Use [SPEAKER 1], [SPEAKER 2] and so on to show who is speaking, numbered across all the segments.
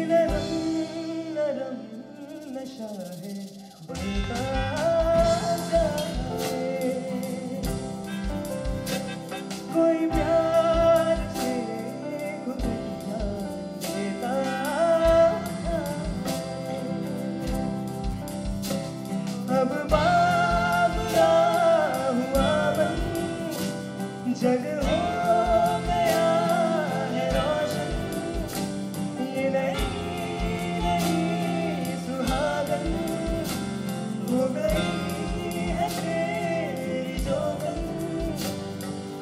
[SPEAKER 1] नरम नरम नशा है बढ़ता जाए, कोई प्यार से घुघरिया लेता जाए। अब बाबरा हुआ मन जग हो गया है रोशन, ये नई नई सुहागन हो गई है तेरी जोगन,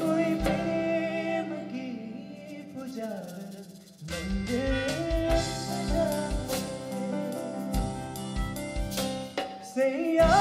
[SPEAKER 1] कोई प्रेम की पुजार मंदिर सजाए। सैया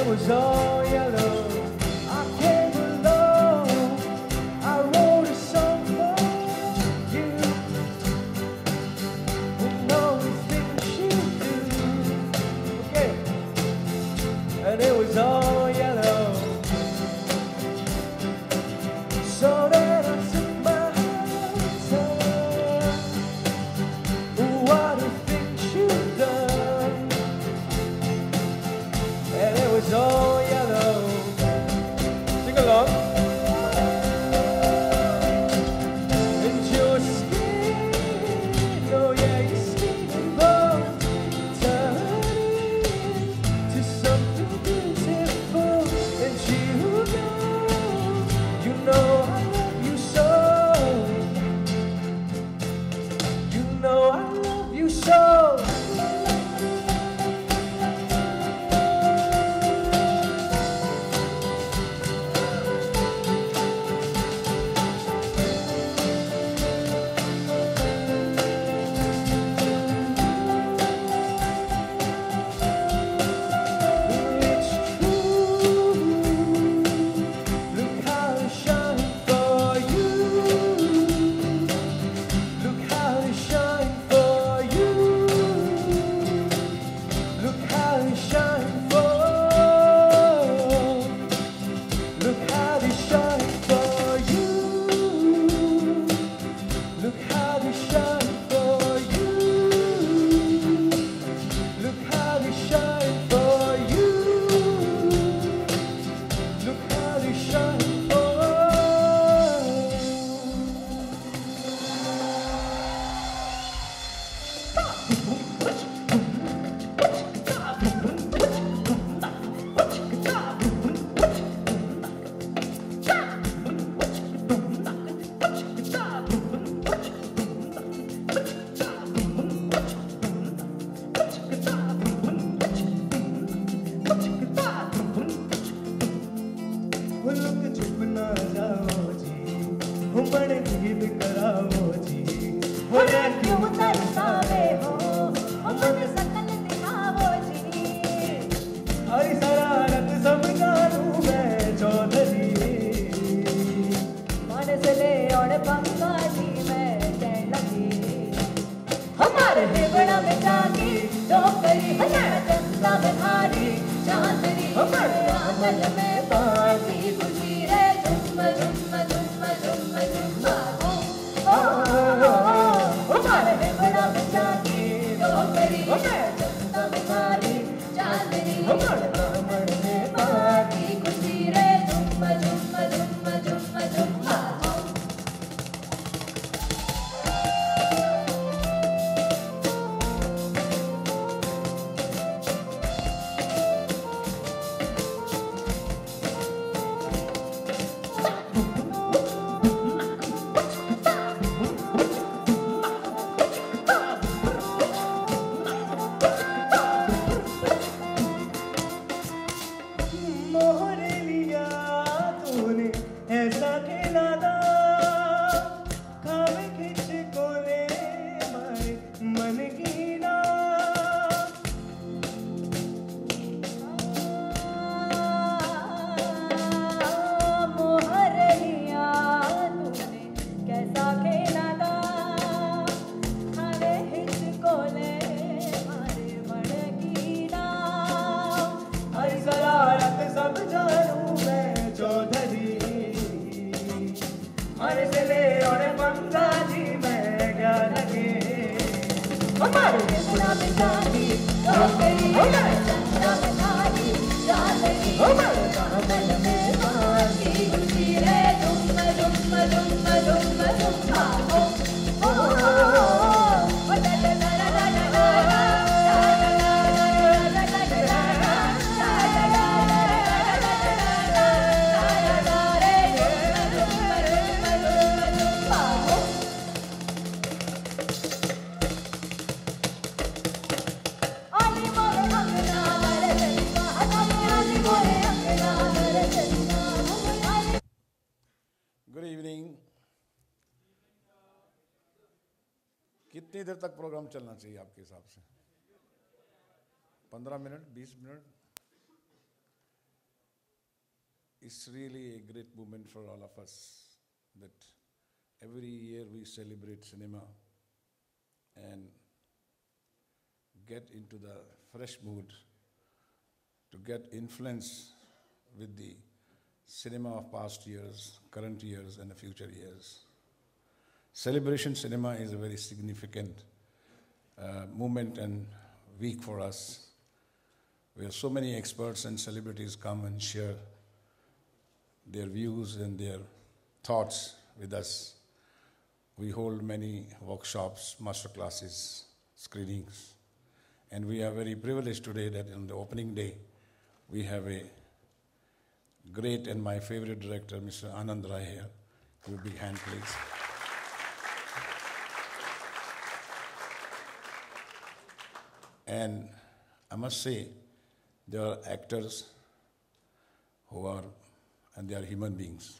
[SPEAKER 1] was all yellow. I came alone. I wrote a song for you. And all the things you do. Okay. And it was all yellow. So then I took my hands up. What the things you've done. And it was all yellow. Sing along. And your skin, oh yeah, your skin and bones turning to something beautiful. And you know I love you so. You know I love you so. हमारे बड़ा में जागी डोकरी हजारा चंदा में भारी चांदनी हमारे आंगन में पानी खुशी रे झुमर मोहरे लिया तूने ऐसा खेला था खावे खिंच को ले मारे मन की ना
[SPEAKER 2] मोहर लिया तूने कैसा खेला था हरे हिचको ले मारे मन की ना
[SPEAKER 1] हर शरारत सब जानू मैं चौधरी हर से ले और पंगा जी मैं क्या लगे हमारे
[SPEAKER 2] चंदा में जानी तो गई चंदा में जानी जा गई कामल में बाकी उसी रे दुम दुम दुम दुम दुम आओ ओ ला ला ला ला ला ला
[SPEAKER 3] गुड इवनिंग। कितनी देर तक प्रोग्राम चलना चाहिए आपके हिसाब से? 15 minute, 20 minute? It's really a great moment for all of us that every year we celebrate cinema and get into the fresh mood to get influence with the cinema of past years, current years, and the future years. Celebration cinema is a very significant movement and week for us, where so many experts and celebrities come and share their views and their thoughts with us. We hold many workshops, master classes, screenings, and we are very privileged today that on the opening day, we have a great and my favorite director, Mr. Anand Rai here. Give a big hand, please. And I must say, there are actors who are, and they are human beings.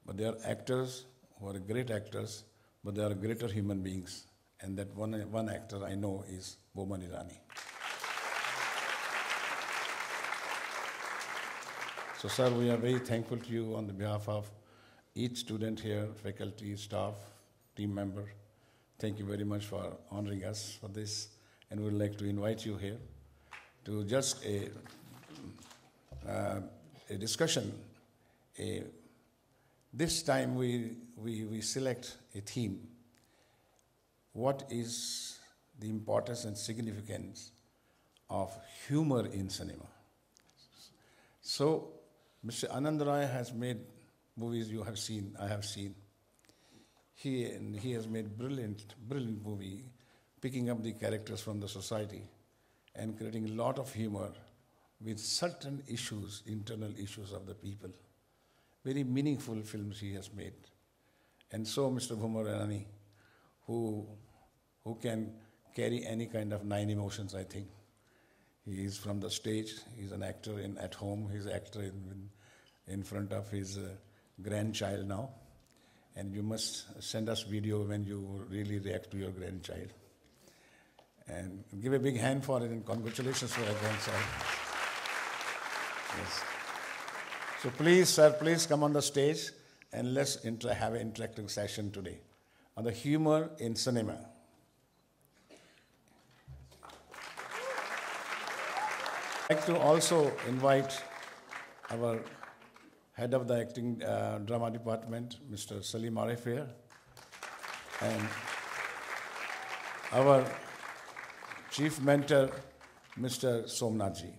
[SPEAKER 3] But they are actors who are great actors, but they are greater human beings. And that one actor I know is Boman Irani. So, sir, we are very thankful to you on the behalf of each student here, faculty, staff, team member. Thank you very much for honoring us for this. And we would like to invite you here to just a discussion. This time we select a theme. What is the importance and significance of humor in cinema? So, Mr. Anand Rai has made movies you have seen, I have seen. He has made brilliant movie, picking up the characters from the society and creating a lot of humor with certain issues, internal issues of the people. Very meaningful films he has made. And so Mr. Boman Irani, who can carry any kind of 9 emotions, I think. He is from the stage, he's an actor at home, he's an actor in front of his grandchild now. And you must send us video when you really react to your grandchild. And give a big hand for it and congratulations for our grandchild. Yes. So please, sir, please come on the stage and let's have an interactive session today on the humor in cinema. I'd like to also invite our head of the acting drama department, Mr. Salim Arif here, and our chief mentor, Mr. Somnath ji.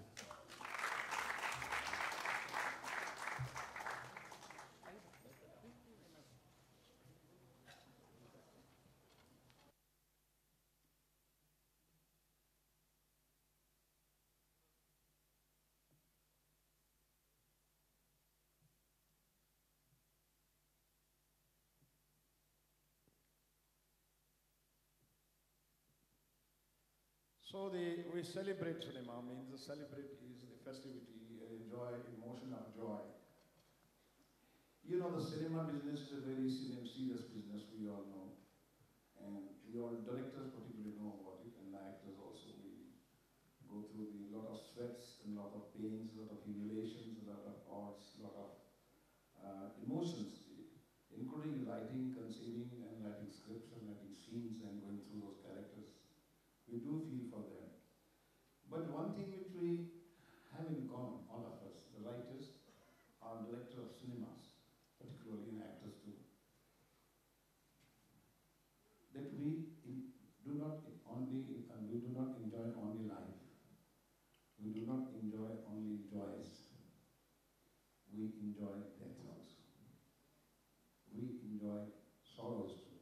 [SPEAKER 3] So we celebrate cinema, means the celebrate is the festivity, emotion of joy. You know, the cinema business is a very serious business, we all know. And we all, directors particularly, know about it, and the actors also. We go through a lot of sweats and a lot of pains, a lot of humiliations, a lot of odds, a lot of emotions, including writing, conceiving, and writing scripts and writing scenes and going through those characters. We do feel for them. But one thing which we have in common, all of us, the writers, our director of cinemas, particularly in actors too, that we do not enjoy only life. We do not enjoy only joys. We enjoy death also. We enjoy sorrows too.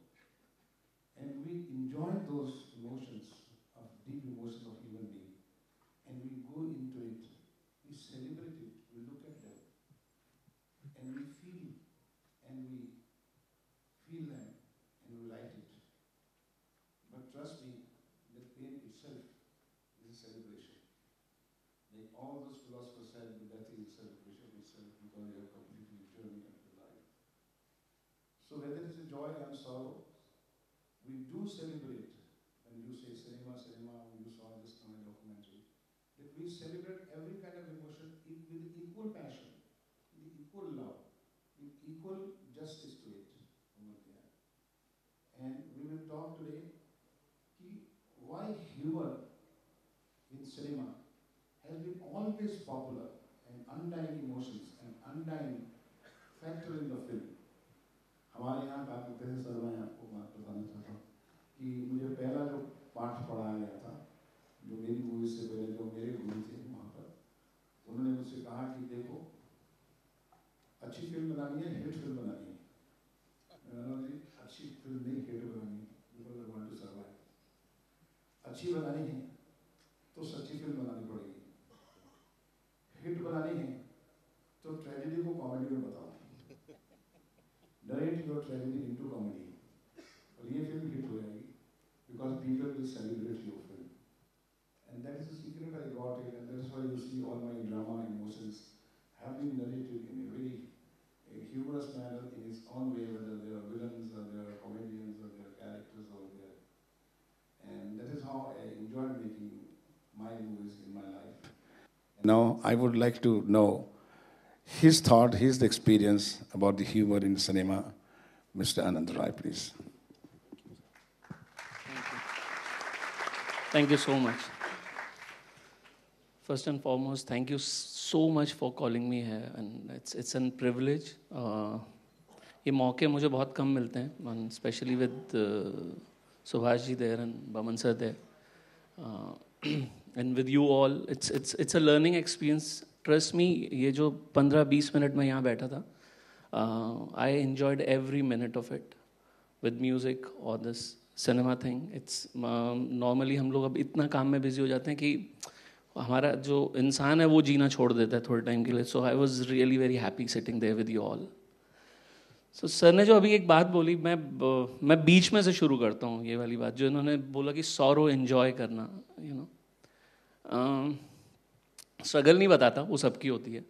[SPEAKER 3] And we enjoy those emotions, of deep emotions of human being. And we go into it, we celebrate it, we look at them, and we feel them, and we write it. But trust me, the pain itself is a celebration. Like all those philosophers said, that is a celebration itself, because you have completed the journey of your life. So whether it is joy and sorrow, we do celebrate. When you say cinema, when you saw this kind of documentary, that we celebrate every kind of emotion with equal passion, with equal love, with equal justice to it. And we will talk today why humor in cinema has been always popular, and undying emotions and undying factor in the film. हमारे यहाँ बात करते हैं sir, मैं आपको बात बताना चाहता हूँ कि मुझे पहला जो पाठ पढ़ाया गया था, जो मेरी मूवी से पहले जो मेरे गुरु थे वहाँ पर, उन्होंने मुझसे कहा कि देखो, अच्छी फिल्म बनानी है, हिट फिल्म बनानी है। जी अच्छी फिल्म नहीं, हिट बनानी है, because I want to survive. अच्छी बनानी है तो सच्ची फिल्म बनानी पड़ेगी, हिट बनानी है तो ट्रेजेडी को कॉमेडी में बताओ, narrate your tragedy into comedy, और ये फिल्म हिट हो जाएगी, because people will celebrate your film. And that is the secret I got it, and that's why you see all my drama emotions have been narrated in a very humorous manner in its own way, whether they are villains or they are comedians or they are characters or they are, and that is how I enjoyed making my movies in my life. Now I would like to know his thought, his experience about the humor in cinema. Mr. Anand Rai, please.
[SPEAKER 4] Thank you so much. First and foremost, thank you so much for calling me here, and it's a privilege. ये मौके मुझे बहुत कम मिलते हैं, especially with Subhash ji there and Baman sir there, and with you all. It's a learning experience. Trust me, ये जो 15-20 minute में यहाँ बैठा था, I enjoyed every minute of it with music or this cinema thing. It's normally हम लोग अब इतना काम में busy हो जाते हैं कि हमारा जो इंसान है वो जीना छोड़ देता है थोड़े टाइम के लिए. So I was really very happy sitting there with you all. So sir ने जो अभी एक बात बोली, मैं बीच में से शुरू करता हूँ. ये वाली बात जो इन्होंने बोला कि सॉरो एंजॉय करना, यू नो, स्ट्रगल नहीं बताता, वो सबकी होती है.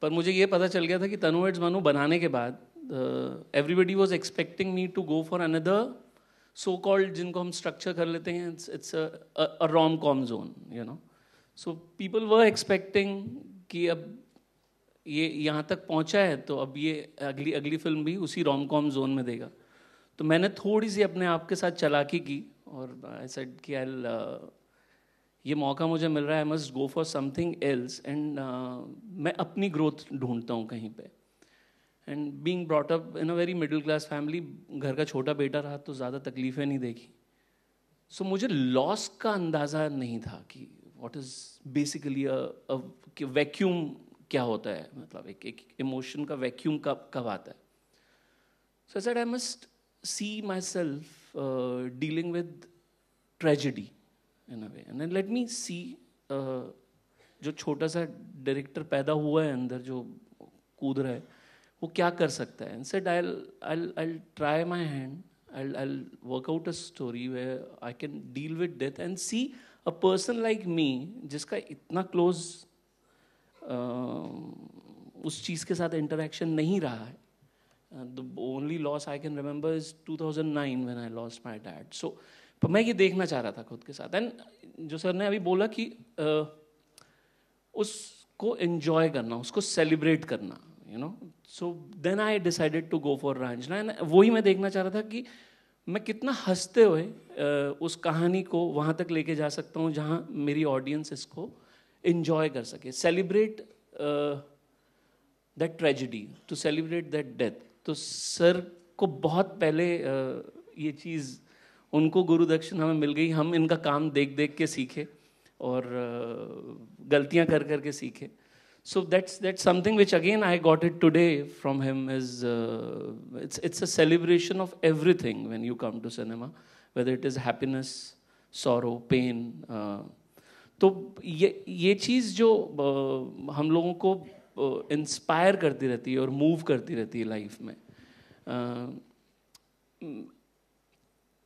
[SPEAKER 4] पर मुझे ये पता चल गया था कि तनु इट्स मनु बनाने के बाद everybody was expecting me to go for another so called, जिनको हम स्ट्रक्चर कर लेते हैं, it's a rom com zone, you know. So people were expecting कि अब ये यहाँ तक पहुँचा है तो अब ये अगली फिल्म भी उसी रोम कॉम जोन में देगा. तो मैंने थोड़ी सी अपने आप के साथ चालाकी की और आई सेड कि ये मौका मुझे मिल रहा है, I must go for something else. And मैं अपनी ग्रोथ ढूंढता हूँ कहीं पे. And being brought up in a very middle class family, घर का छोटा बेटा रहा तो ज़्यादा तकलीफ़ें नहीं देखी. सो मुझे लॉस का अंदाज़ा नहीं था कि what is basically a vacuum क्या होता है, मतलब एक इमोशन का वैक्यूम कब आता है. So I said I must see myself dealing with tragedy in a way, and let me see जो छोटा सा डायरेक्टर पैदा हुआ है अंदर, जो कूद रहा है, वो क्या कर सकता है. And said I'll try my hand, I'll work out a story where I can deal with death and see a person like me, जिसका इतना close उस चीज़ के साथ इंटरेक्शन नहीं रहा है. The only loss I can remember is 2009 when I lost my dad. So, पर मैं ये देखना चाह रहा था खुद के साथ. एंड जो सर ने अभी बोला कि उसको enjoy करना, उसको celebrate करना, you know. So then I decided to go for Ranjana. And वही मैं देखना चाह रहा था कि मैं कितना हंसते हुए उस कहानी को वहाँ तक लेके जा सकता हूँ जहाँ मेरी ऑडियंस इसको enjoy कर सके. Celebrate that tragedy, to celebrate that death. तो सर को बहुत पहले ये चीज़ उनको गुरु दक्षिणा में मिल गई. हम इनका काम देख देख के सीखे और गलतियाँ कर कर के सीखे. So that's something which again I got it today from him is it's a celebration of everything when you come to cinema, whether it is happiness, sorrow, pain. तो ये चीज़ जो हम लोगों को इंस्पायर करती रहती है और मूव करती रहती है लाइफ में.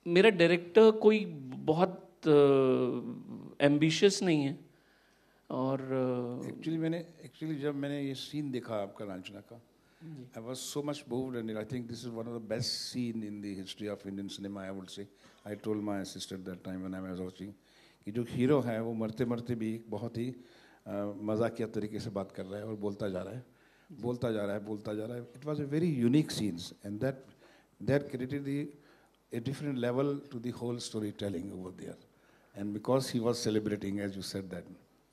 [SPEAKER 4] मेरा डायरेक्टर कोई बहुत एम्बिशियस नहीं है और
[SPEAKER 3] एक्चुअली जब मैंने ये सीन देखा आपका रांझना का, I was so much moved and I think this is one of the best scene in the history of Indian cinema, I would say. I told my sister that time when I was watching कि जो hero है वो मरते मरते भी बहुत ही मजाकिया तरीके से बात कर रहा है और बोलता जा रहा है. It was a very unique scenes and that created a different level to the whole storytelling over there. And because he was celebrating, as you said, that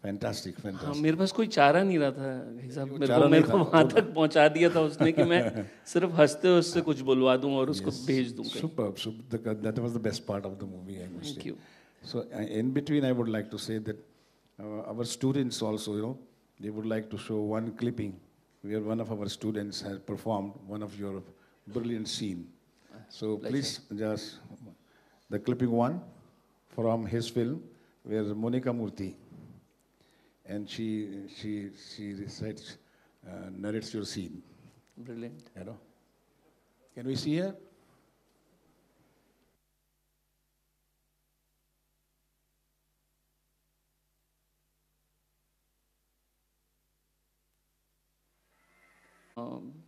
[SPEAKER 3] fantastic.
[SPEAKER 4] हाँ, मेरे पास कोई चारा नहीं रहा था मेरे को वहाँ तक पहुँचा दिया था उसने कि मैं सिर्फ हंसते उससे कुछ बुलवा दूँ और उसको भेज दूँ.
[SPEAKER 3] Superb. That was the best part of the movie, I must say. Thank you. So in between, I would like to say that our students also, you know, they would like to show one clipping where one of our students has performed one of your brilliant scene. So please just the clipping one from his film where Monica Murthy and she recites, narrates your scene.
[SPEAKER 4] Brilliant.
[SPEAKER 3] You know, can we see her?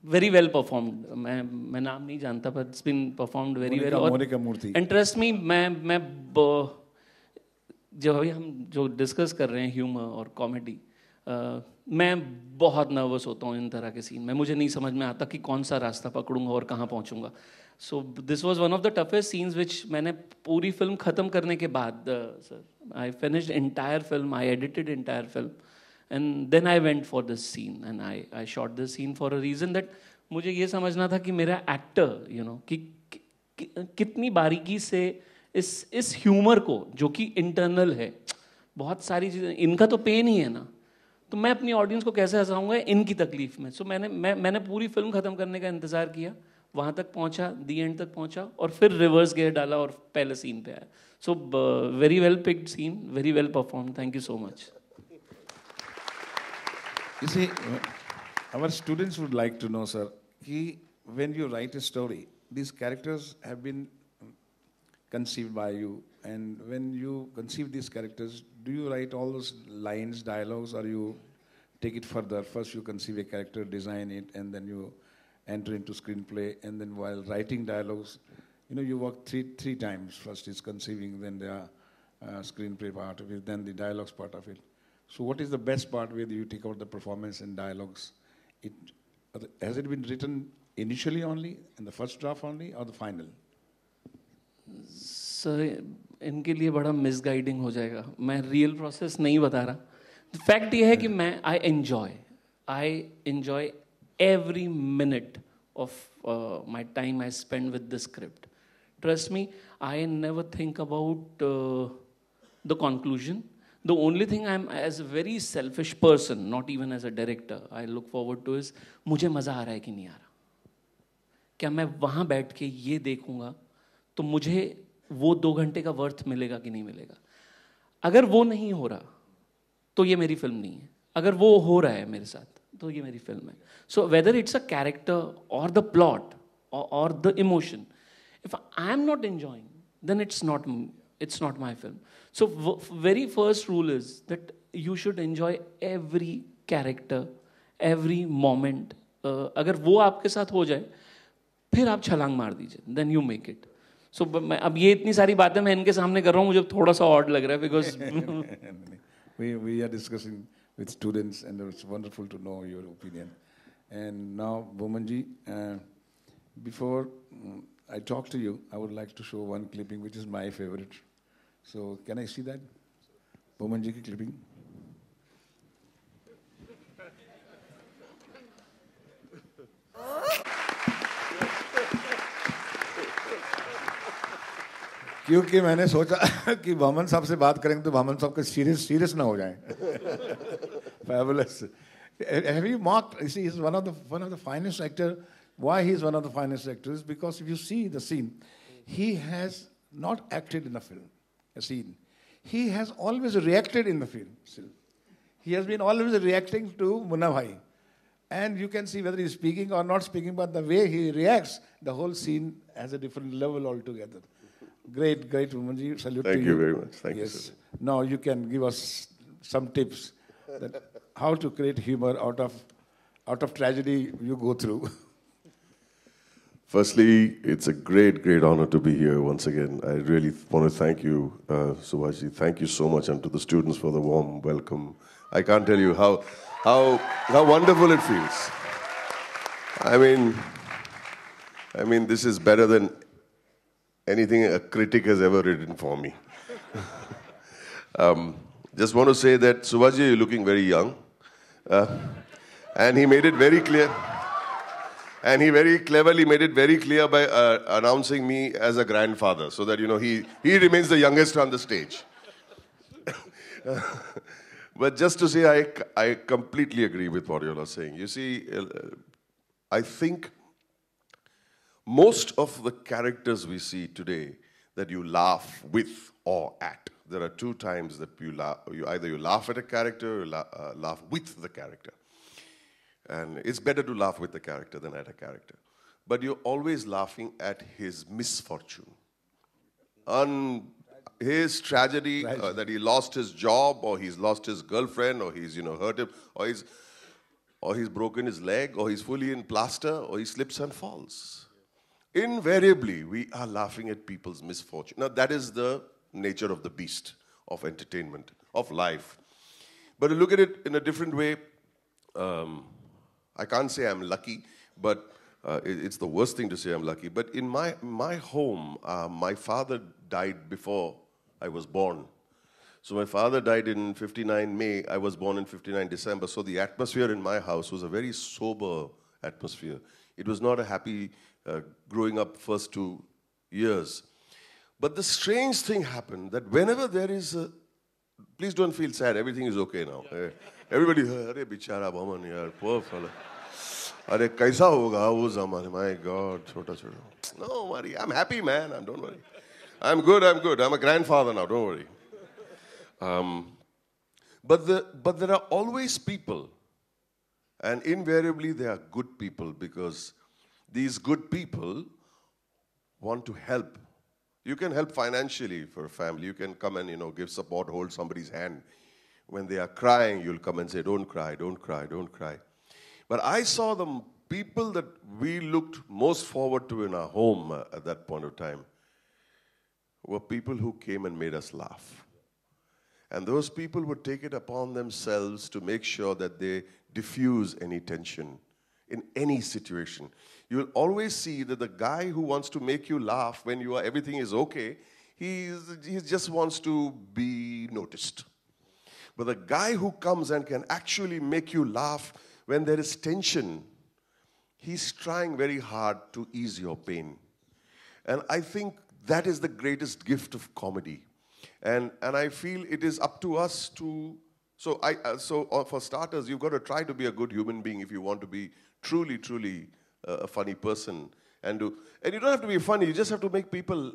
[SPEAKER 4] Very well performed. मैं नाम नहीं जानता but it's been performed very well.
[SPEAKER 3] Monica Murthy.
[SPEAKER 4] And trust me, मैं जब अभी हम जो discuss कर रहे हैं ह्यूमर और कॉमेडी, मैं बहुत नर्वस होता हूँ इन तरह के सीन में. मुझे नहीं समझ में आता कि कौन सा रास्ता पकड़ूंगा और कहाँ पहुँचूंगा. So this was one of the toughest scenes which मैंने पूरी फिल्म ख़त्म करने के बाद sir I finished entire film, I edited entire film and then I went for this scene and I shot this scene for a reason that मुझे ये समझना था कि मेरा एक्टर you know कि कितनी बारीकी से इस ह्यूमर को जो कि इंटरनल है, बहुत सारी चीज़ें, इनका तो पेन ही है ना, तो मैं अपनी ऑडियंस को कैसे हंसाऊंगा इनकी तकलीफ में. सो मैंने पूरी फिल्म ख़त्म करने का इंतज़ार किया, वहाँ तक पहुँचा, दी एंड तक पहुँचा और फिर रिवर्स गियर डाला और पहले सीन पे आया. So very well picked scene, very well perform. Thank you so much.
[SPEAKER 3] You see, our students would like to know, sir, when you write a story, these characters have been conceived by you, and when you conceive these characters, do you write all those lines, dialogues, or you take it further? First you conceive a character, design it, and then you enter into screenplay, and then while writing dialogues, you know, you work three times. First is conceiving, then the screenplay part of it, then the dialogues part of it. So what is the best part where you take out the performance and dialogues? Has it been written initially only, in the first draft only, or the final?
[SPEAKER 4] Sir इनके लिए बड़ा misguiding हो जाएगा, मैं real process नहीं बता रहा. Fact ये है कि मैं I enjoy every minute of my time I spend with the script. Trust me, I never think about the conclusion. The only thing I'm, as a very selfish person, not even as a director, I look forward to is मुझे मज़ा आ रहा है कि नहीं आ रहा. क्या मैं वहाँ बैठ के ये देखूँगा तो मुझे वो 2 घंटे का वर्थ मिलेगा कि नहीं मिलेगा. अगर वो नहीं हो रहा तो ये मेरी फिल्म नहीं है. अगर वो हो रहा है मेरे साथ तो ये मेरी फिल्म है. So whether it's a character or the plot or the emotion, if I am not enjoying, then it's not my film. So very first rule is that you should enjoy every character every moment. अगर वो आपके साथ हो जाए, फिर आप छलांग मार दीजिए, then you make it. So मैं अब ये इतनी सारी बातें मैं इनके सामने कर रहा हूँ, मुझे थोड़ा सा odd लग रहा है because
[SPEAKER 3] we are discussing with students, and it's wonderful to know your opinion. And now, Bomanji, before I talk to you, I would like to show one clipping which is my favorite. So can I see that? Bomanji ki clipping. क्योंकि मैंने सोचा कि भामन साहब से बात करेंगे तो भामन साहब के सीरियस ना हो जाएं. Fabulous. Have you marked? You see, he's one of the finest actor. Why he's one of the finest actors? Because if you see the scene, he has not acted in a film, a scene. He has always reacted in the film. Still, he has been always reacting to Munna Bhai, and you can see whether he's speaking or not speaking, but the way he reacts, the whole scene has a different level altogether. Great, Bomanji. Salute to you.
[SPEAKER 5] Thank you very much. Thank you,
[SPEAKER 3] Yes.
[SPEAKER 5] sir.
[SPEAKER 3] Now you can give us some tips that how to create humor out of tragedy you go through.
[SPEAKER 5] Firstly, it's a great honor to be here once again. I really want to thank you, Subhashji. Thank you so much, and to the students for the warm welcome. I can't tell you how wonderful it feels. I mean, this is better than anything a critic has ever written for me. Just want to say that, Subhashji, you're looking very young. And he made it very clear. And he very cleverly made it very clear by announcing me as a grandfather, so that, you know, he remains the youngest on the stage. But just to say, I completely agree with what you're saying. You see, I think most of the characters we see today that you laugh with or at, there are two times that either you laugh at a character or laugh with the character. And it's better to laugh with the character than at a character. But you're always laughing at his misfortune. On his tragedy, that he lost his job, or he's lost his girlfriend, or he's, hurt him, or he's broken his leg, or he's fully in plaster, or he slips and falls. Invariably, we are laughing at people's misfortune. Now, that is the nature of the beast, of entertainment, of life. But to look at it in a different way, I can't say I'm lucky, but it's the worst thing to say I'm lucky. But in my home, my father died before I was born. So my father died in 59 May. I was born in 59 December. So the atmosphere in my house was a very sober atmosphere. It was not a happy growing up first 2 years. But the strange thing happened that whenever there is a... Please don't feel sad. Everything is okay now. Everybody, "Arey bichara Bhaman, yaar, poor fella. Arey kaisa hoga wo zaman? My God, chota." No worry. I'm happy, man. Don't worry. I'm good. I'm a grandfather now. Don't worry. But there are always people, and invariably they are good people, because these good people want to help. You can help financially for a family. You can come and, give support, hold somebody's hand. When they are crying, you'll come and say, "Don't cry, don't cry, don't cry." But I saw the people that we looked most forward to in our home at that point of time were people who came and made us laugh. And those people would take it upon themselves to make sure that they diffuse any tension in any situation. You will always see that the guy who wants to make you laugh when everything is okay, he just wants to be noticed. But the guy who comes and can actually make you laugh when there is tension, he's trying very hard to ease your pain. And I think that is the greatest gift of comedy. And I feel it is up to us to... So for starters, you've got to try to be a good human being if you want to be truly a funny person. And you don't have to be funny, you just have to make people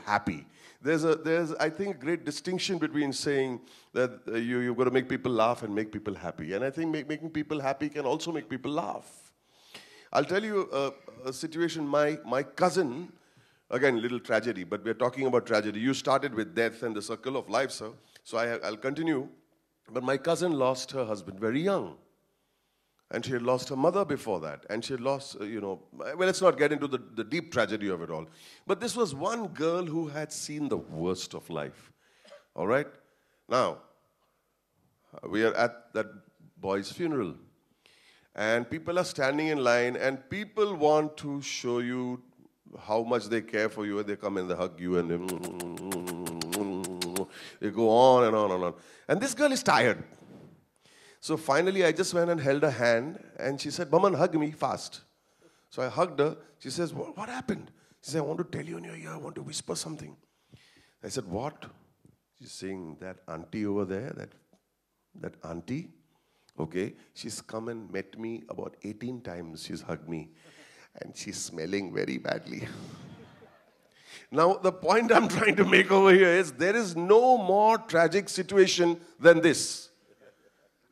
[SPEAKER 5] happy. There's I think, a great distinction between saying that you've got to make people laugh and make people happy. And I think making people happy can also make people laugh. I'll tell you a situation. My cousin, again, little tragedy, but we're talking about tragedy. You started with death and the circle of life, sir. So I'll continue. But my cousin lost her husband very young. And she had lost her mother before that. And she had lost, well, let's not get into the deep tragedy of it all. But this was one girl who had seen the worst of life. All right? Now, we are at that boy's funeral. And people are standing in line, and people want to show you how much they care for you, and they come and they hug you, and they go on and on and on. And this girl is tired. So finally, I just went and held her hand, and she said, Baman, hug me fast. So I hugged her. She says, what happened? She said, I want to tell you in your ear, I want to whisper something. I said, what? She's saying, that auntie over there, that auntie, okay, she's come and met me about 18 times. She's hugged me, and she's smelling very badly. Now, the point I'm trying to make over here is there is no more tragic situation than this.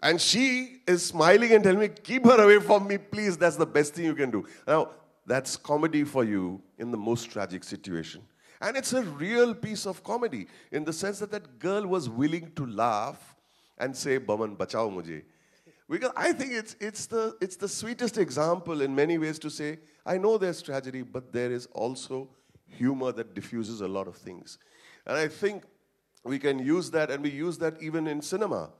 [SPEAKER 5] And she is smiling and telling me, keep her away from me, please. That's the best thing you can do. Now, that's comedy for you in the most tragic situation. And it's a real piece of comedy in the sense that that girl was willing to laugh and say, Baman, bachao mujhe. Because I think it's the sweetest example in many ways to say, I know there's tragedy, but there is also humor that diffuses a lot of things. And I think we can use that, and we use that even in cinema.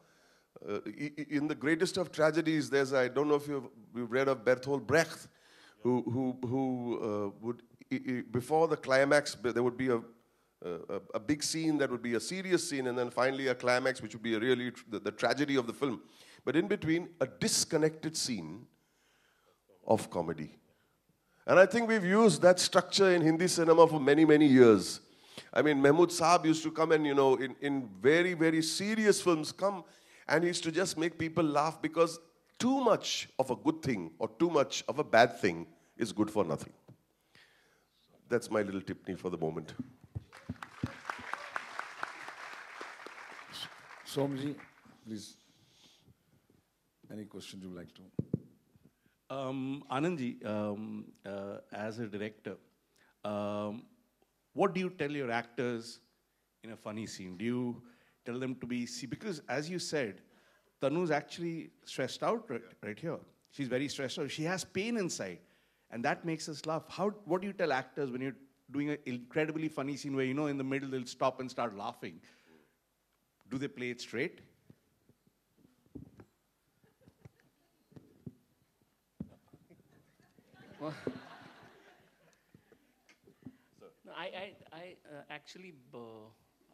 [SPEAKER 5] In the greatest of tragedies, I don't know if you've read of Bertolt Brecht, who would, before the climax, there would be a big scene that would be a serious scene, and then finally a climax, which would be really the tragedy of the film. But in between, a disconnected scene of comedy. And I think we've used that structure in Hindi cinema for many, many years. I mean, Mahmood Saab used to come and, in very, very serious films, and he used to just make people laugh because too much of a good thing or too much of a bad thing is good for nothing. That's my little tipney for the moment.
[SPEAKER 3] Somji, please. Any questions you would like to?
[SPEAKER 6] Anandji, as a director, what do you tell your actors in a funny scene? Do you tell them to be, because as you said, Tanu's actually stressed out right here. She's very stressed out. She has pain inside, and that makes us laugh. What do you tell actors when you're doing an incredibly funny scene where, in the middle they'll stop and start laughing? Do they play it straight?
[SPEAKER 4] I actually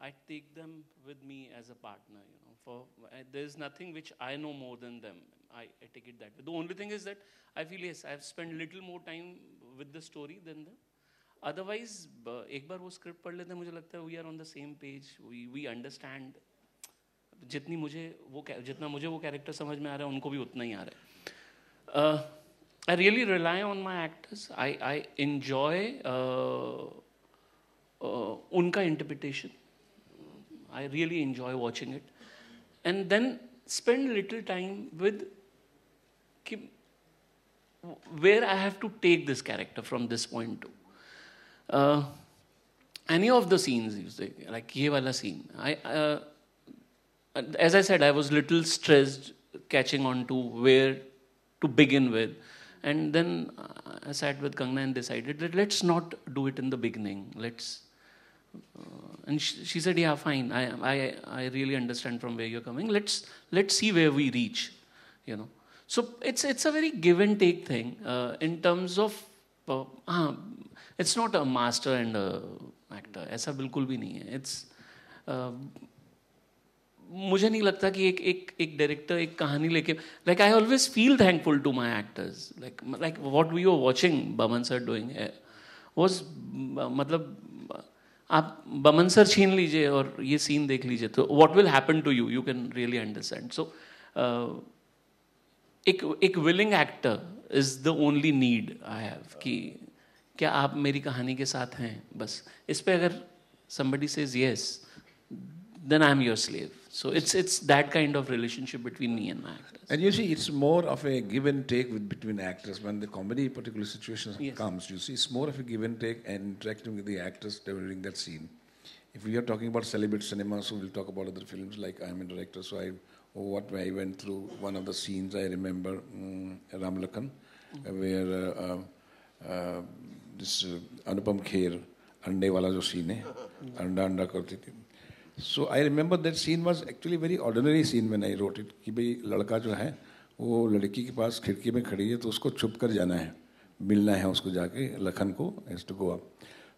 [SPEAKER 4] I take them with me as a partner. There's nothing which I know more than them. I take it that way. The only thing is that I feel, yes, I've spent little more time with the story than them. Otherwise, एक बार वो script पढ़ लेते हैं, मुझे लगता है we are on the same page. We understand. जितना मुझे वो character समझ में आ रहा है, उनको भी उतना ही आ रहा है. I really rely on my actors. I enjoy unka interpretation. I really enjoy watching it. And then spend little time with where I have to take this character from this point to. Any of the scenes, you say, like ye wala scene. As I said, I was little stressed catching on to where to begin with. And then I sat with Kangna and decided that let's not do it in the beginning. And she said, yeah, fine. I really understand from where you're coming. Let's see where we reach, So it's a very give and take thing in terms of it's not a master and a actor. ऐसा बिल्कुल भी नहीं है. It's मुझे नहीं लगता कि एक डायरेक्टर एक कहानी लेके like I always feel thankful to my actors like what we were watching Baman sir doing was मतलब आप बमन सर छीन लीजिए और ये सीन देख लीजिए तो what will happen to you can really understand. So एक willing actor is the only need I have कि क्या आप मेरी कहानी के साथ हैं बस इस पे अगर somebody says yes then I'm your slave. So it's that kind of relationship between me and my actors.
[SPEAKER 3] And you see, it's more of a give and take between actors. When the comedy particular situation comes, you see, it's more of a give and take and interacting with the actors during that scene. If we are talking about celebrity cinema, so we'll talk about other films like I'm a director, so I what I went through. One of the scenes I remember, Ram Lakhan, where this Anupam Kher, अंडे वाला जो scene है, अंडा करती थी. So I remember that scene was actually very ordinary scene when I wrote it. कि भाई लड़का जो है वो लड़की के पास खिड़की में खड़ी है तो उसको छुप कर जाना है, मिलना है उसको जाके लखन को, has to go up.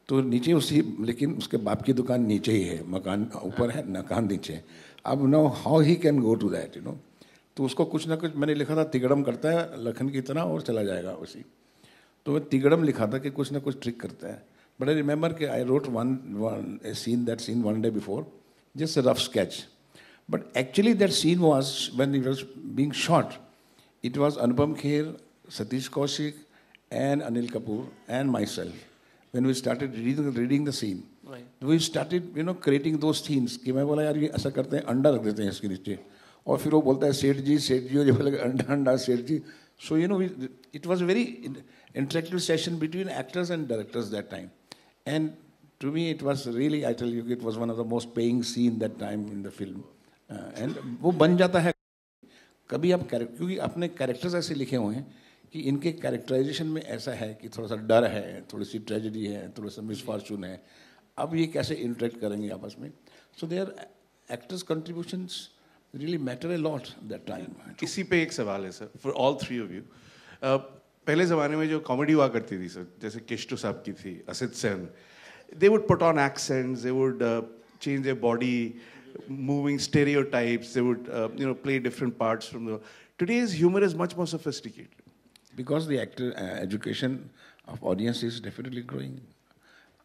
[SPEAKER 3] तो नीचे उसी, लेकिन उसके बाप की दुकान नीचे ही है, मकान ऊपर है, मकान नीचे है. अब know how he can go to that, you know. तो उसको कुछ ना कुछ मैंने लिखा था, तिगड़म करता है लखन की तरह और चला जाएगा उसी. तो मैं तिगड़म लिखा था कि कुछ ना कुछ ट्रिक करता है. बट आई रिमेंबर कि I wrote one scene one day before, just a rough sketch. But actually that scene was, when it was being shot, it was Anupam Kher, Satish Kaushik, and Anil Kapoor, and myself. When we started reading the scene,
[SPEAKER 4] Right.
[SPEAKER 3] we started, you know, creating those scenes. कि मैं बोला यार ये ऐसा करते हैं, अंडा रख देते हैं इसके नीचे. और फिर वो बोलता है सेठ जी, और ये बोलेगा अंडा सेठ जी. So you know, it was a very interactive session between actors and directors that time. And to me, it was really, I tell you, it was one of the most paying scene that time in the film. And वो बन जाता है कभी आप क्योंकि अपने characters ऐसे लिखे हुए हैं कि इनके कैरेक्टराइजेशन में ऐसा है कि थोड़ा सा डर है, थोड़ी सी ट्रेजेडी है, थोड़ा सा मिसफॉर्चून है. अब ये कैसे इंटरेक्ट करेंगे आपस में. So their actors contributions really matter a lot that time.
[SPEAKER 6] इसी पे एक सवाल है sir, for all three of you. पहले ज़माने में जो कॉमेडी हुआ करती थी सर, जैसे किश्तू साहब की थी, Asit Sen, they would put on accents, they would change their body, moving stereotypes, they would play different parts from the... Today's humor is much more sophisticated.
[SPEAKER 3] Because the actor education of audience is definitely growing.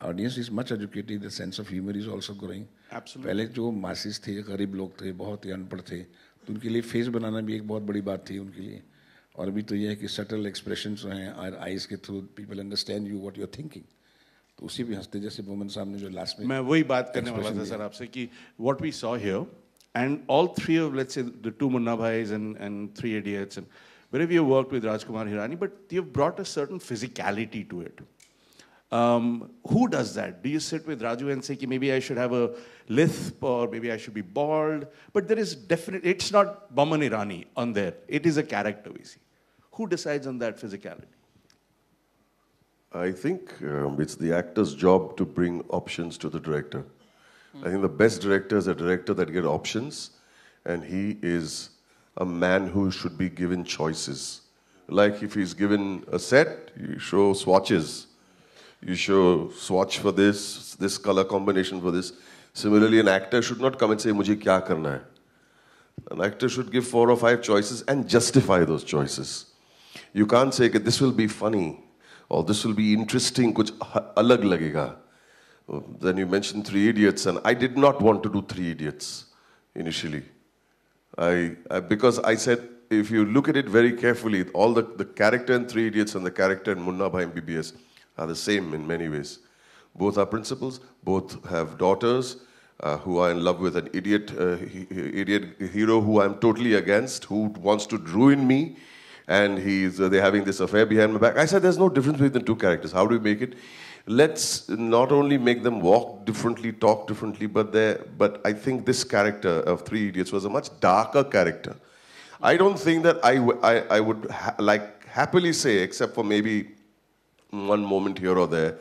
[SPEAKER 3] Audience is much educated, the sense of humor is also growing.
[SPEAKER 6] Absolutely.
[SPEAKER 3] पहले जो masses थे, गरीब लोग थे, बहुत ही अनपढ़ थे, तो उनके लिए फेस बनाना भी एक बहुत बड़ी बात थी उनके लिए. और अभी तो ये है कि सटल एक्सप्रेशंस जो हैं, और आइज के through people understand you what you are thinking. तो उसी भी हंसते, जैसे मोमन साहब ने जो लास्ट में,
[SPEAKER 6] मैं वही बात करने वाला था सर आपसे कि what we saw here, and all three of, let's say, the two Munna Bhais and Three Idiots, and wherever you worked with Rajkumar Hirani, but you've brought a certain physicality to it. Who does that? Do you sit with Raju and say कि maybe I should have a lisp or maybe I should be bald? But there is definitely, it's not Boman Irani on there. It is a character we see. Who decides on that physicality?
[SPEAKER 5] I think it's the actor's job to bring options to the director. I think the best director is a director that gets options, and he is a man who should be given choices. Like if he's given a set, you show swatches. You show swatch for this color combination for this. Similarly, an actor should not come and say, "Mujhe kya karna hai." An actor should give 4 or 5 choices and justify those choices. You can't say, "This will be funny," or "this will be interesting, kuch alag lagega." Then you mentioned Three Idiots, and I did not want to do Three Idiots initially. Because I said, if you look at it very carefully, all the character in Three Idiots and the character in Munna Bhai MBBS are the same in many ways. Both are principals, both have daughters who are in love with an idiot hero who I'm totally against, who wants to ruin me, and they're having this affair behind my back. I said, there's no difference between the two characters. How do we make it? Let's not only make them walk differently, talk differently, but I think this character of Three Idiots was a much darker character. I don't think that I would happily say, except for maybe one moment here or there,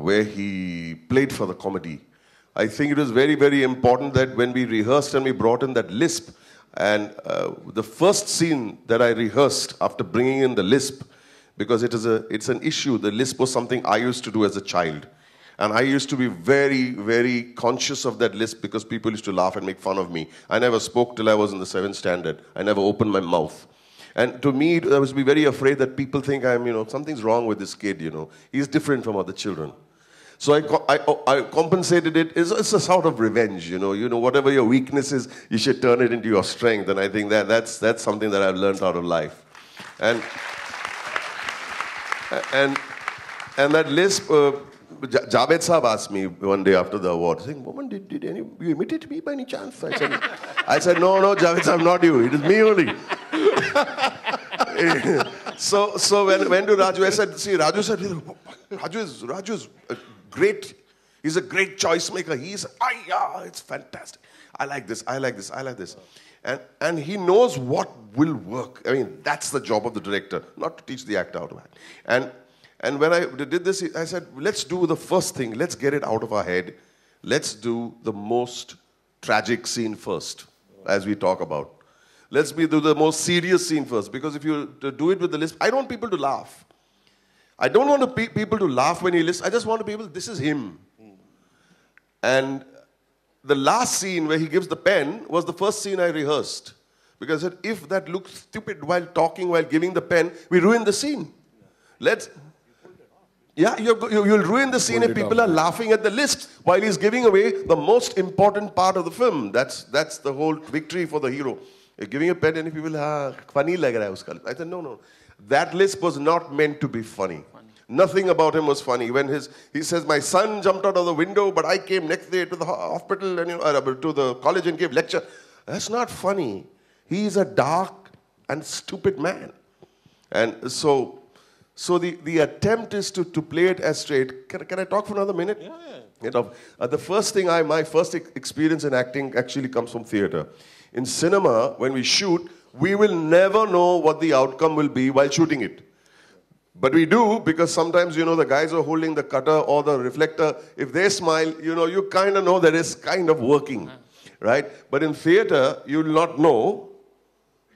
[SPEAKER 5] where he played for the comedy. I think it was very, very important that when we rehearsed and we brought in that lisp, and the first scene that I rehearsed after bringing in the lisp, because it's an issue. The lisp was something I used to do as a child. And I used to be very, very conscious of that lisp because people used to laugh and make fun of me. I never spoke till I was in the 7th standard. I never opened my mouth. And to me, I was very afraid that people think something's wrong with this kid, He's different from other children. So I compensated it. It's a sort of revenge, Whatever your weakness is, you should turn it into your strength. And I think that's something that I've learned out of life. And that lisp, Javed Saab asked me one day after the award, saying, "Woman, did you imitate me by any chance?" I said, no, Javed Saab, not you. It is me only. So when to Raju, I said, see, Raju said, Raju is great. He's a great choice maker. He's, yeah, it's fantastic. I like this. And he knows what will work. I mean, that's the job of the director, not to teach the actor how to act. And when I did this, I said, let's do the first thing. Let's get it out of our head. Let's do the most tragic scene first, as we talk about. Let's do the most serious scene first. Because if you do it with the lisp, I don't want people to laugh. I don't want people to laugh when he lisps. I just want people, this is him. And the last scene where he gives the pen was the first scene I rehearsed. Because I said, if that looks stupid while talking, while giving the pen, we ruin the scene. You'll ruin the scene if people are laughing at the list while he's giving away the most important part of the film. That's the whole victory for the hero. You're giving a pen and if people, funny lag raha hai uska. I said, no. That lisp was not meant to be funny. Nothing about him was funny. When he says, my son jumped out of the window, but I came next day to the hospital and to the college and gave lecture. That's not funny. He is a dark and stupid man. And so the attempt is to play it as straight. Can I talk for another minute? Yeah. The first thing, my first experience in acting actually comes from theatre. In cinema, when we shoot, we will never know what the outcome will be while shooting it. But we do, because sometimes, the guys are holding the cutter or the reflector. If they smile, you kind of know that it's kind of working, right? But in theatre, you'll not know,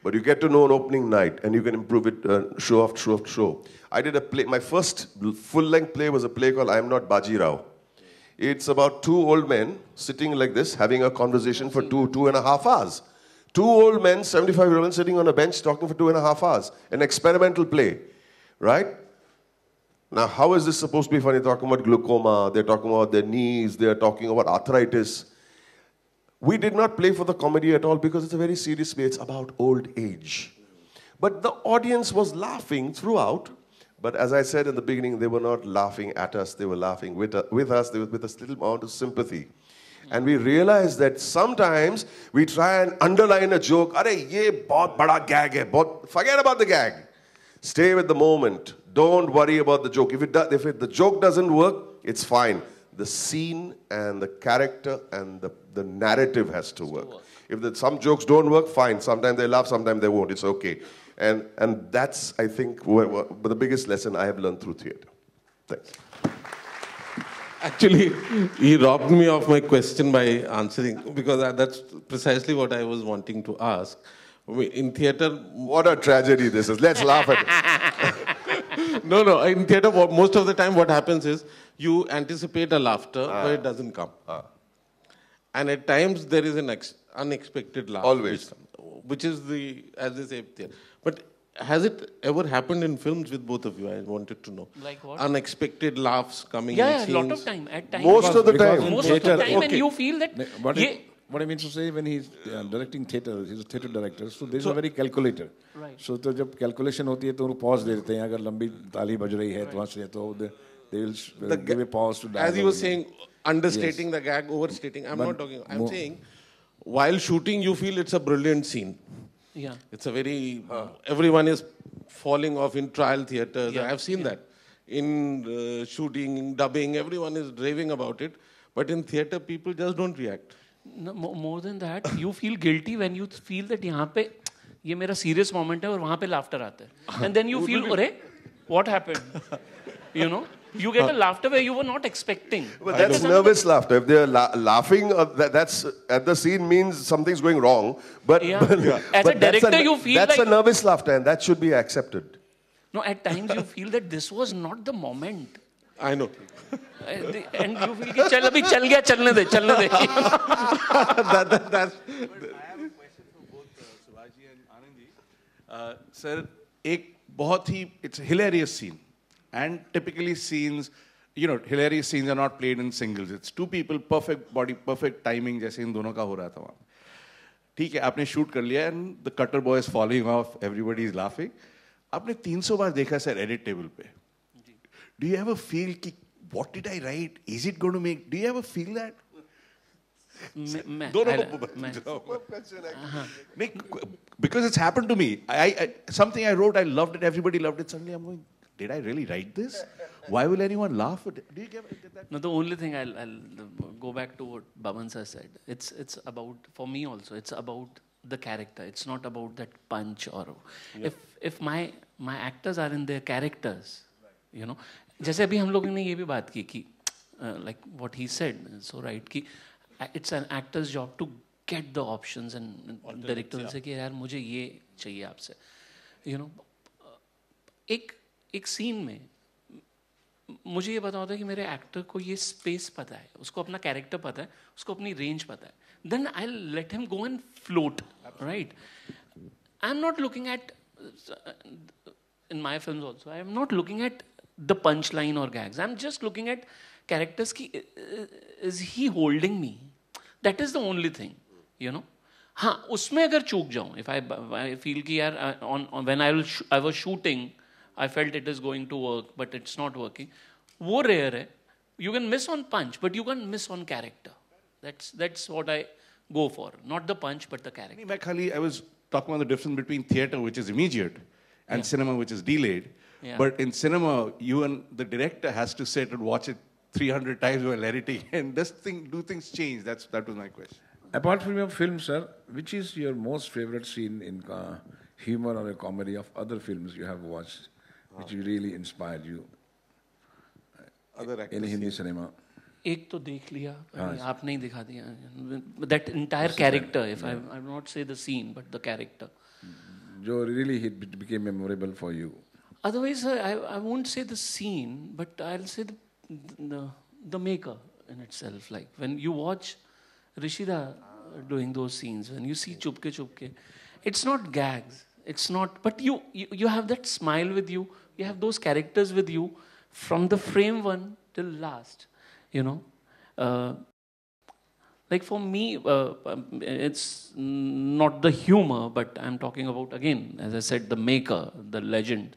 [SPEAKER 5] but you get to know on opening night, and you can improve it show after show. I did a play. My first full-length play was a play called I Am Not Baji Rao. It's about two old men sitting like this, having a conversation for 2.5 hours. Two old men, 75-year-old men, sitting on a bench talking for 2.5 hours. An experimental play. Right? Now, how is this supposed to be funny? They're talking about glaucoma, they're talking about their knees, they're talking about arthritis. We did not play for the comedy at all because it's a very serious play. It's about old age. But the audience was laughing throughout. But as I said in the beginning, they were not laughing at us, they were laughing with us, they were with a little amount of sympathy. And we realized that sometimes we try and underline a joke. Arey, ye bahut bada gag hai. Forget about the gag. Stay with the moment. Don't worry about the joke. If the joke doesn't work, it's fine. The scene and the character and the narrative has to work. If some jokes don't work, fine. Sometimes they laugh, sometimes they won't. It's okay. And that's, I think, the biggest lesson I have learned through theatre. Thanks.
[SPEAKER 7] Actually, he robbed me of my question by answering, because that's precisely what I was wanting to ask. In theatre...
[SPEAKER 5] What a tragedy this is. Let's laugh at it.
[SPEAKER 7] No. In theatre, most of the time what happens is you anticipate a laughter, but it doesn't come. And at times there is an unexpected laugh.
[SPEAKER 5] Always.
[SPEAKER 7] Which is as they say, theatre. But has it ever happened in films with both of you? I wanted to know.
[SPEAKER 4] Like what?
[SPEAKER 7] Unexpected laughs coming in
[SPEAKER 4] Yeah, a
[SPEAKER 7] scenes.
[SPEAKER 4] lot of time. At times.
[SPEAKER 5] Most of the time.
[SPEAKER 4] Most of the time, and you feel that...
[SPEAKER 3] What I mean to say, when he's directing theatre, he's a theatre director, so there's a very calculator.
[SPEAKER 4] Right.
[SPEAKER 3] So जब calculation होती है तो उनको pause दे देते हैं. अगर लंबी ताली बज रही है तो वहाँ से तो they will give a pause to dialogue.
[SPEAKER 7] As you were saying, understating the gag, overstating. I'm saying, while shooting, you feel it's a brilliant scene.
[SPEAKER 4] Yeah.
[SPEAKER 7] It's a very, everyone is falling off in trial theatres.
[SPEAKER 4] Yeah.
[SPEAKER 7] I've seen that. In shooting, in dubbing, everyone is raving about it. But in theatre, people just don't react.
[SPEAKER 4] No, more than that, you feel guilty when you feel that यहाँ पे ये मेरा serious moment है और वहाँ पे laughter आता है. And then you feel, अरे, what happened? You get a laughter where you were not expecting.
[SPEAKER 5] But that's nervous laughter. If they're laughing, that's at the scene means something's going wrong. But,
[SPEAKER 4] As a director, you feel
[SPEAKER 5] that's
[SPEAKER 4] like...
[SPEAKER 5] a nervous laughter, and that should be accepted.
[SPEAKER 4] No, at times you feel that this was not the moment.
[SPEAKER 7] I know.
[SPEAKER 4] And you feel कि चल अभी चल गया चलने दे
[SPEAKER 7] That's
[SPEAKER 6] I have a question for both Shivaji and Anand ji. Sir, it's a hilarious scene. And typically scenes, hilarious scenes are not played in singles. It's two people, perfect body, perfect timing, जैसे इन दोनों का हो रहा था वहाँ. ठीक है, आपने shoot कर लिया and the cutter boy is falling off, everybody is laughing. आपने 300 बार देखा sir edit table पे. Do you ever feel कि what did I write? Is it going to make? Do you ever feel that? Because it's happened to me. Something I wrote, I loved it, everybody loved it. Suddenly I'm going, did I really write this? Why will anyone laugh at it? Do you get that?
[SPEAKER 4] No, the only thing I'll go back to what Bhavan sir said. It's about, for me also, it's about the character. It's not about that punch or if my actors are in their characters, you know. जैसे अभी हम लोगों ने ये भी बात की कि like what he said, so right कि it's an actor's job to get the options and director से कि यार मुझे ये चाहिए आपसे, you know. एक सीन में मुझे ये पता होता है कि मेरे एक्टर को ये स्पेस पता है, उसको अपना कैरेक्टर पता है, उसको अपनी रेंज पता है. Then I'll let him go and float, right? I'm not looking at, in my films also, I'm not looking at the punchline or gags. I'm just looking at characters ki, is he holding me? That is the only thing, you know. हाँ, उसमें अगर चूक जाऊँ, if I feel कि यार when I was shooting, I felt it is going to work, but it's not working. वो rare है. You can miss on punch, but you can miss on character. That's what I go for. Not the punch, but the character.
[SPEAKER 6] I was talking about the difference between theatre, which is immediate, and cinema, which is delayed.
[SPEAKER 4] Yeah.
[SPEAKER 6] But in cinema, you and the director has to sit and watch it 300 times while editing. And do things change? That was my question.
[SPEAKER 3] Apart from your film, sir, which is your most favorite scene in humor or a comedy of other films you have watched, which really inspired you?
[SPEAKER 7] Other actors,
[SPEAKER 3] in Hindi cinema.
[SPEAKER 4] एक तो देख लिया, आप नहीं दिखा दिया. That entire character, if I will not say the scene, but the character.
[SPEAKER 3] जो really it became memorable for you.
[SPEAKER 4] Otherwise, I won't say the scene, but I'll say the maker in itself. Like when you watch Rishida doing those scenes, when you see Chupke Chupke, it's not gags, it's not, but you have that smile with you, you have those characters with you from the frame one till last, you know. Like for me, it's not the humor, but I'm talking about, again, as I said, the maker, the legend.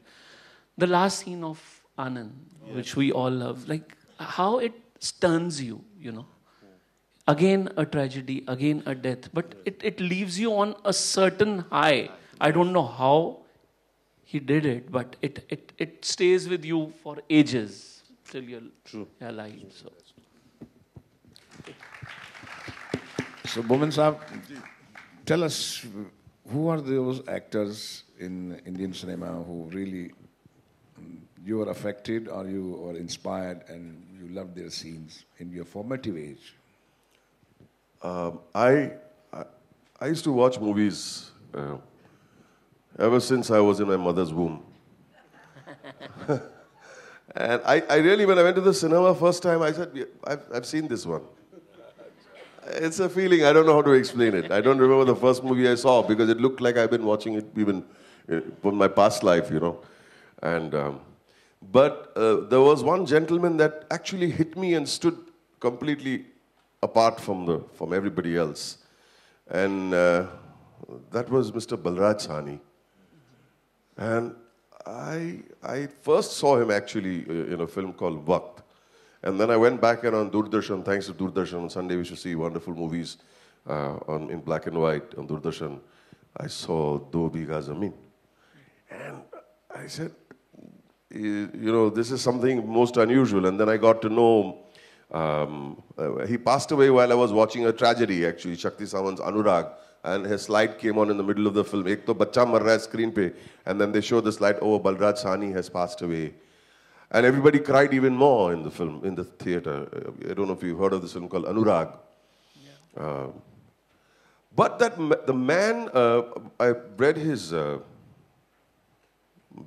[SPEAKER 4] The last scene of Anand, which we all love, like how it stuns you, you know. Again a tragedy, again a death, but it leaves you on a certain high. I don't know how he did it, but it stays with you for ages till you're alive.
[SPEAKER 3] So, Boman Saab, tell us, who are those actors in Indian cinema who really you were affected or you were inspired and you loved their scenes in your formative age?
[SPEAKER 5] I used to watch movies ever since I was in my mother's womb. And I really, when I went to the cinema first time, I said, I've seen this one. It's a feeling, I don't know how to explain it. I don't remember the first movie I saw because it looked like I've been watching it even from my past life, you know. And but there was one gentleman that actually hit me and stood completely apart from everybody else. And that was Mr. Balraj Sahni. And I first saw him actually in a film called Waqt. And then I went back and on Doordarshan, thanks to Doordarshan, on Sunday we used to see wonderful movies in black and white on Doordarshan. I saw Do Bigha Zameen. And I said, you know, this is something most unusual. And then I got to know, he passed away while I was watching a tragedy, actually, Shakti Sawant's Anurag. And his slide came on in the middle of the film. Ek to bacha mar raha hai screen pe. And then they showed the slide, oh, Balraj Sahni has passed away. And everybody cried even more in the film, in the theater. I don't know if you've heard of this film called Anurag. Yeah. But the man, I read his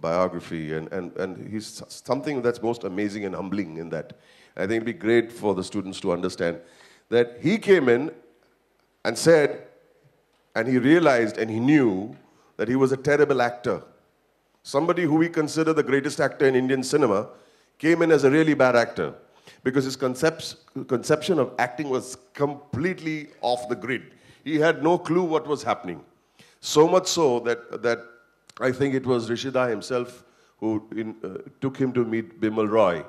[SPEAKER 5] biography, and he's something that's most amazing and humbling in that. I think it'd be great for the students to understand that he came in and said, and he realized and he knew that he was a terrible actor. Somebody who we consider the greatest actor in Indian cinema came in as a really bad actor because his conception of acting was completely off the grid. He had no clue what was happening. So much so that I think it was Rishida himself who took him to meet Bimal Roy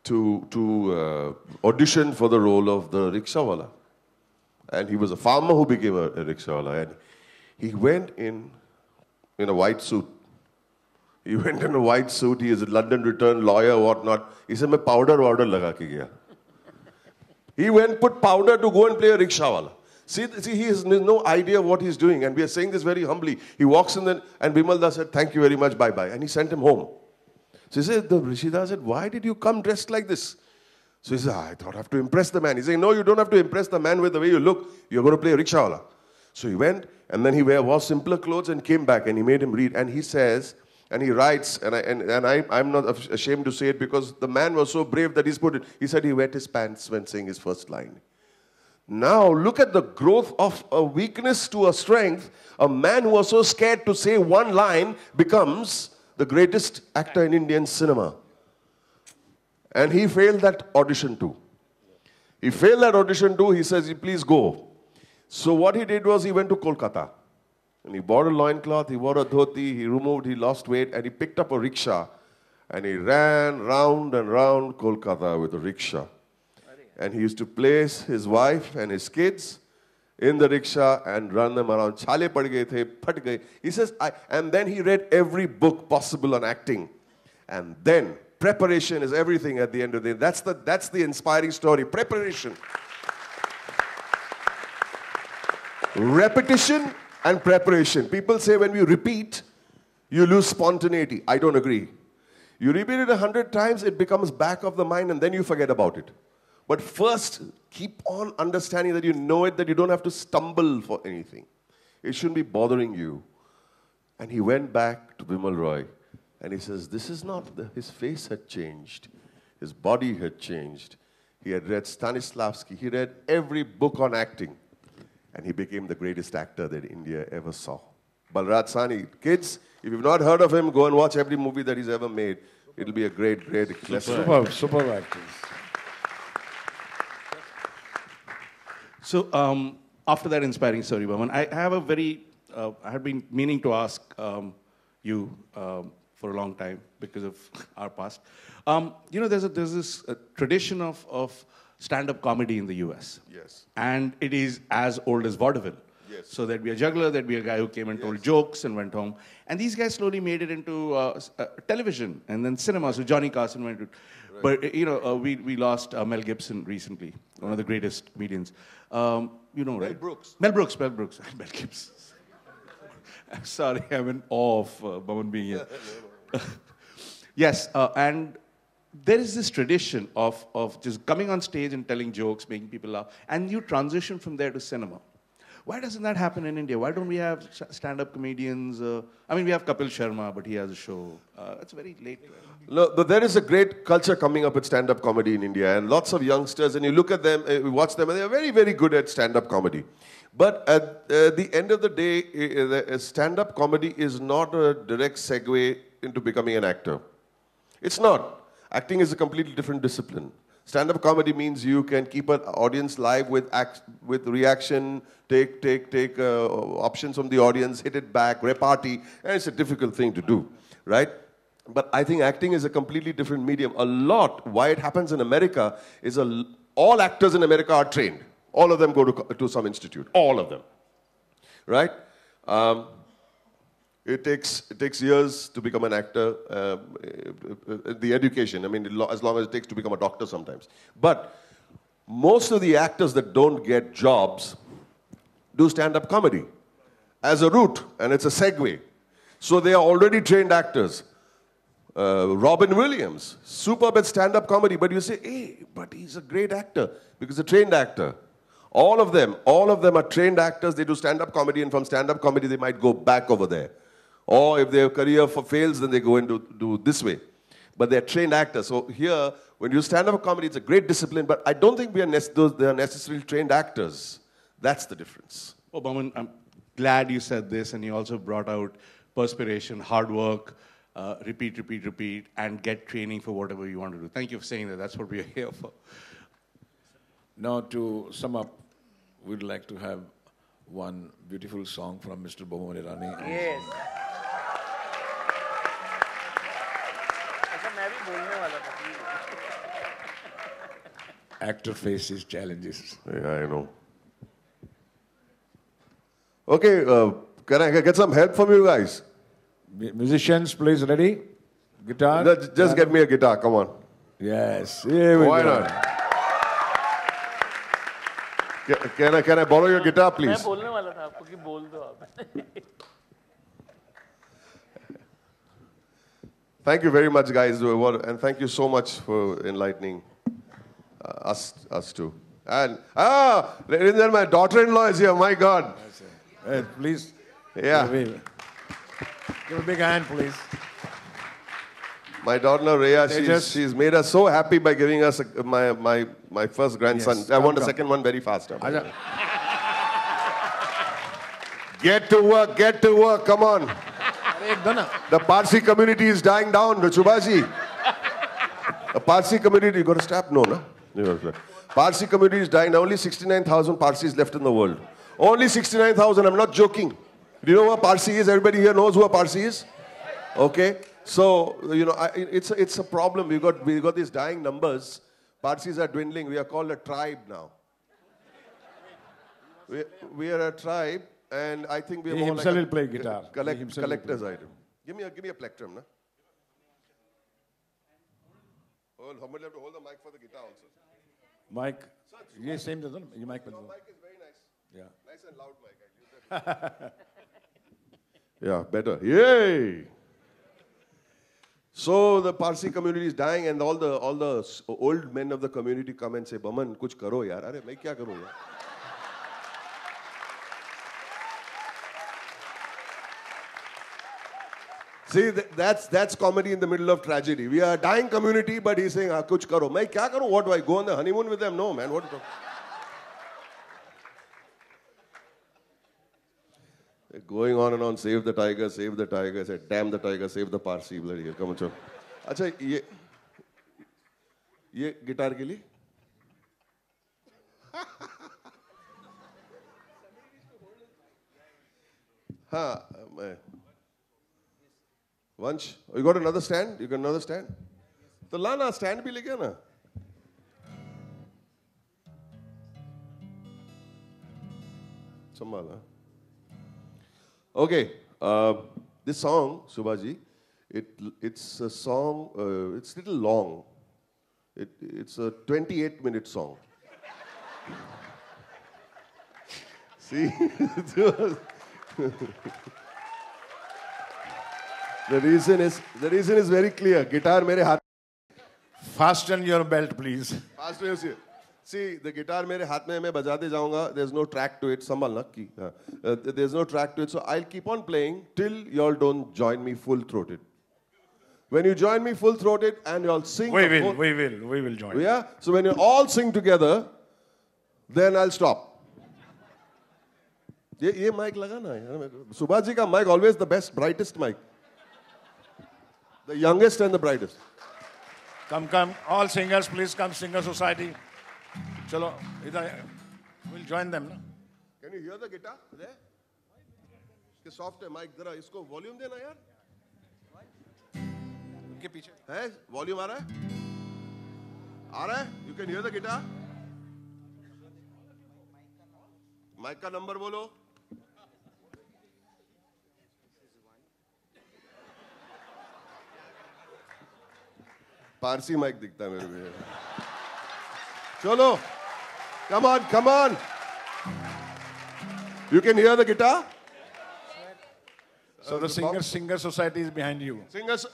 [SPEAKER 5] to audition for the role of the rickshawala. And he was a farmer who became a rickshawala. And he went in a white suit. He went in a white suit. He is a London returned lawyer, whatnot. He said, "मैं powder laga ke gaya." He went, put powder to go and play a rickshawala. See, he has no idea what he's doing, and we are saying this very humbly. He walks in there, and Bimal Das said, "Thank you very much, bye-bye," and he sent him home. So he said, the Rishida said, "Why did you come dressed like this?" So he said, "I thought I have to impress the man." He said, "No, you don't have to impress the man with the way you look. You're going to play rickshawala." So he went, and then he wore simpler clothes and came back, and he made him read. And he says, and he writes, I'm not ashamed to say it because the man was so brave that he's put it. He said he wet his pants when saying his first line. Now look at the growth of a weakness to a strength. A man who was so scared to say one line becomes the greatest actor in Indian cinema. And he failed that audition too. He failed that audition too. He says, "Please go." So what he did was he went to Kolkata. And he bought a loincloth, he wore a dhoti, he lost weight, and he picked up a rickshaw. And he ran round and round Kolkata with a rickshaw. And he used to place his wife and his kids in the rickshaw and run them around. Chale pad gaye the, phat gaye. He says, and then he read every book possible on acting. And then preparation is everything at the end of the day. That's the inspiring story. Preparation. Repetition and preparation. People say when you repeat, you lose spontaneity. I don't agree. You repeat it 100 times, it becomes back of the mind, and then you forget about it. But first, keep on understanding that you know it, that you don't have to stumble for anything. It shouldn't be bothering you. And he went back to Bimal Roy, and he says, this is not, his face had changed. His body had changed. He had read Stanislavski. He read every book on acting. And he became the greatest actor that India ever saw. Balraj Sahni. Kids, if you've not heard of him, go and watch every movie that he's ever made. It'll be a great, great lesson.
[SPEAKER 3] Superb actors.
[SPEAKER 6] So after that inspiring story, Baman, I have a very, I had been meaning to ask you for a long time because of our past. You know, there's this tradition of stand-up comedy in the US.
[SPEAKER 5] Yes.
[SPEAKER 6] And it is as old as vaudeville.
[SPEAKER 5] Yes.
[SPEAKER 6] So there'd be a juggler, there'd be a guy who came and told jokes and went home. And these guys slowly made it into television and then cinema. So Johnny Carson went to... Right. But, you know, we lost Mel Gibson recently, one of the greatest comedians. You know, right? Mel Brooks. Mel Gibson. I'm sorry, I'm in awe of Baman being here. Yes, and there is this tradition of just coming on stage and telling jokes, making people laugh, and you transition from there to cinema. Why doesn't that happen in India? Why don't we have stand-up comedians? I mean, we have Kapil Sharma, but he has a show. It's very late.
[SPEAKER 5] No, but there is a great culture coming up with stand-up comedy in India, and lots of youngsters, and you look at them, you watch them, and they are very, very good at stand-up comedy. But at the end of the day, stand-up comedy is not a direct segue into becoming an actor. It's not. Acting is a completely different discipline. Stand-up comedy means you can keep an audience live with reaction, take options from the audience, hit it back, repartee, and it's a difficult thing to do, right? But I think acting is a completely different medium. Why it happens in America is all actors in America are trained. All of them go to some institute. All of them, right? It takes years to become an actor, the education, I mean, as long as it takes to become a doctor sometimes. But most of the actors that don't get jobs do stand-up comedy as a route, and it's a segue. So they are already trained actors. Robin Williams, superb at stand-up comedy, but you say, hey, but he's a great actor, because he's a trained actor. All of them are trained actors, they do stand-up comedy, and from stand-up comedy they might go back over there. Or if their career fails, then they go and do this way. But they're trained actors. So here, when you stand up comedy, it's a great discipline, but I don't think they are necessarily trained actors. That's the difference.
[SPEAKER 6] Oh, Baman, I'm glad you said this, and you also brought out perspiration, hard work, repeat, and get training for whatever you want to do. Thank you for saying that. That's what we are here for.
[SPEAKER 3] Now, to sum up, we'd like to have one beautiful song from Mr. Boman Irani.
[SPEAKER 8] Yes.
[SPEAKER 3] Actor faces challenges.
[SPEAKER 5] Yeah, I know. Okay, can I get some help from you guys?
[SPEAKER 3] Musicians, please, ready? Guitar?
[SPEAKER 5] Just get me a guitar, come on.
[SPEAKER 3] Yes. Here we
[SPEAKER 5] Why
[SPEAKER 3] go.
[SPEAKER 5] not? Can I borrow your guitar, please?
[SPEAKER 4] मैं बोलने वाला था आपको कि बोल दो आप.
[SPEAKER 5] Thank you very much, guys, and thank you so much for enlightening us too. And ladies and gentlemen, my daughter-in-law is here. My God.
[SPEAKER 3] Hey, please.
[SPEAKER 5] Yeah.
[SPEAKER 3] Give a big hand, please.
[SPEAKER 5] My daughter Rhea,
[SPEAKER 3] Tejas.
[SPEAKER 5] she's made us so happy by giving us my first grandson.
[SPEAKER 3] Yes,
[SPEAKER 5] I want a
[SPEAKER 3] come.
[SPEAKER 5] second one very fast.
[SPEAKER 3] Aja.
[SPEAKER 5] Get to work, come on.
[SPEAKER 3] अरे एक दो ना.
[SPEAKER 5] The Parsi community is dying down, Subhaji. The Parsi community, you got to stop? No, no? You gotta stop. Parsi community is dying. Only 69,000 Parsis left in the world. Only 69,000, I'm not joking. Do you know who a Parsi is? Everybody here knows who a Parsi is? Okay. So, you know, it's a problem. We got these dying numbers. Parsis are dwindling. We are called a tribe now. We are a tribe, and I think we are
[SPEAKER 3] He
[SPEAKER 5] more
[SPEAKER 3] himself
[SPEAKER 5] like
[SPEAKER 3] will play guitar.
[SPEAKER 5] collector's item. Give me a plectrum, na? Somebody have to hold the mic for the guitar also.
[SPEAKER 3] Mic. ये same दे दो ना. ये mic पे दो.
[SPEAKER 5] Mic is very nice.
[SPEAKER 3] Yeah.
[SPEAKER 5] Nice and loud mic. I use that. Yeah, better. Yay! So the Parsi community is dying, and all the old men of the community come and say, "Baman, kuch karo yaar." Arey, मैं क्या करूँ यार? See, that's comedy in the middle of tragedy. We are a dying community, but he's saying, "Kuch karo." मैं क्या करूँ? What do I go on the honeymoon with them? No, man. What? Going on and on, save the tiger, save the tiger. I said, damn the tiger, save the Parsi. Bloody hell. Come on, chalo. अच्छा ये guitar के लिए हाँ मैं Vansh, you got another stand? You got another stand? तो लाना stand भी लेके आना संभाला. Okay, this song, Subhaji, it's a song, it's a little long. It's a 28-minute song. See? The reason is very clear. Guitar मेरे हाथ.
[SPEAKER 3] Fasten your belt, please.
[SPEAKER 5] Fasten your seat. See, the guitar मेरे हाथ में मैं बजाते जाऊंगा. There's no track to it. संभालना की. There's no track to it. So I'll keep on playing till y'all don't join me full-throated. When you join me full-throated and y'all sing.
[SPEAKER 3] We will join.
[SPEAKER 5] Yeah. So when you all sing together, then I'll stop. ये mic लगाना है. Subhash ji का mic always the best, brightest mic. The youngest and the brightest.
[SPEAKER 3] Come, all singers, please come, Singer Society. चलो इधर, we'll join them ना.
[SPEAKER 5] Can you hear the guitar there? इसके soft है mic जरा इसको volume देना यार.
[SPEAKER 3] उनके पीछे.
[SPEAKER 5] है volume आ रहा है? आ रहा है? You can hear the guitar? Mic का number बोलो. पारसी माइक दिखता है मेरे में. चलो, come on. You can hear the guitar?
[SPEAKER 3] So the Singer Society is behind you.
[SPEAKER 5] Singers.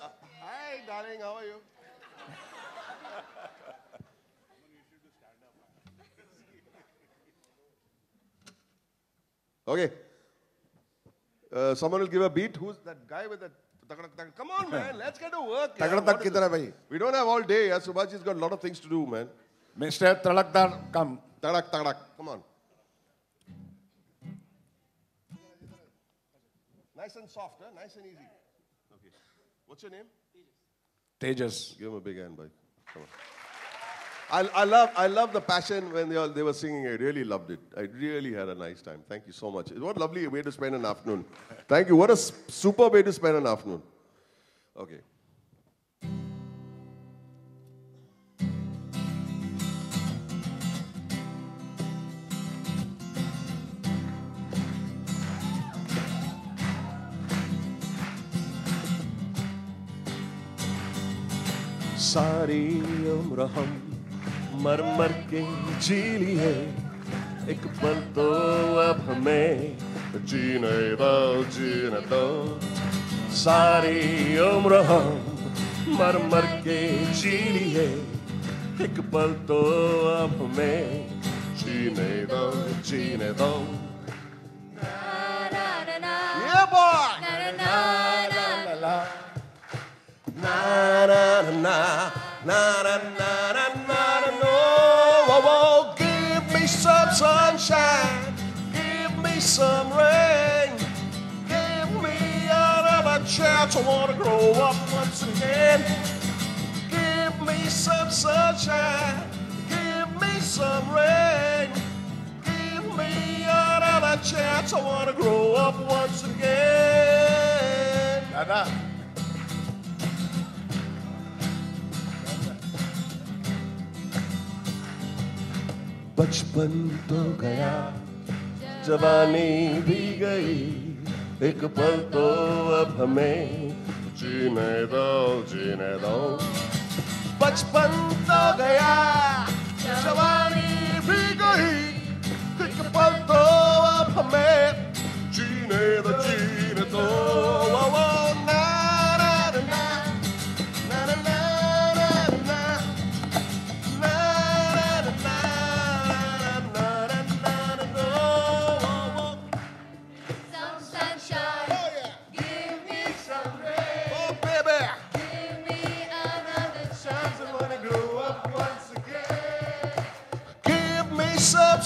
[SPEAKER 5] Hi, darling, how are you? Okay. Someone will give a beat. Who's that guy with that? Come on, man. Let's get to work.
[SPEAKER 3] तगड़ा तक किधर है भाई?
[SPEAKER 5] We don't have all day. Yeah? Subhaji's got a lot of things to do, man.
[SPEAKER 3] Mr. तड़कदार, come.
[SPEAKER 5] Tadak. Come on. Nice and soft, huh? Nice and easy. Okay. What's your name?
[SPEAKER 3] Tejas.
[SPEAKER 5] Give him a big hand, boy. Come on. I love the passion when they were singing. I really loved it. I really had a nice time. Thank you so much. What a lovely way to spend an afternoon. Thank you. What a super way to spend an afternoon. Okay. सारी उम्र हम मर के जी ली है एक पल तो अब हमें जीने दो सारी उम्र हम मर मर के जी लिए एक पल तो अब हमें जीने दो Yeah, boy! No. Give me some sunshine, give me some rain, give me another chance. I want to grow up once again. Give me some sunshine, give me some rain, give me another chance. I want to grow up once again. Da-da. बचपन तो गया जवानी भी गई एक पल तो अब हमें जीने दो बचपन तो गया जवानी भी गई एक पल तो अब हमें जीने दो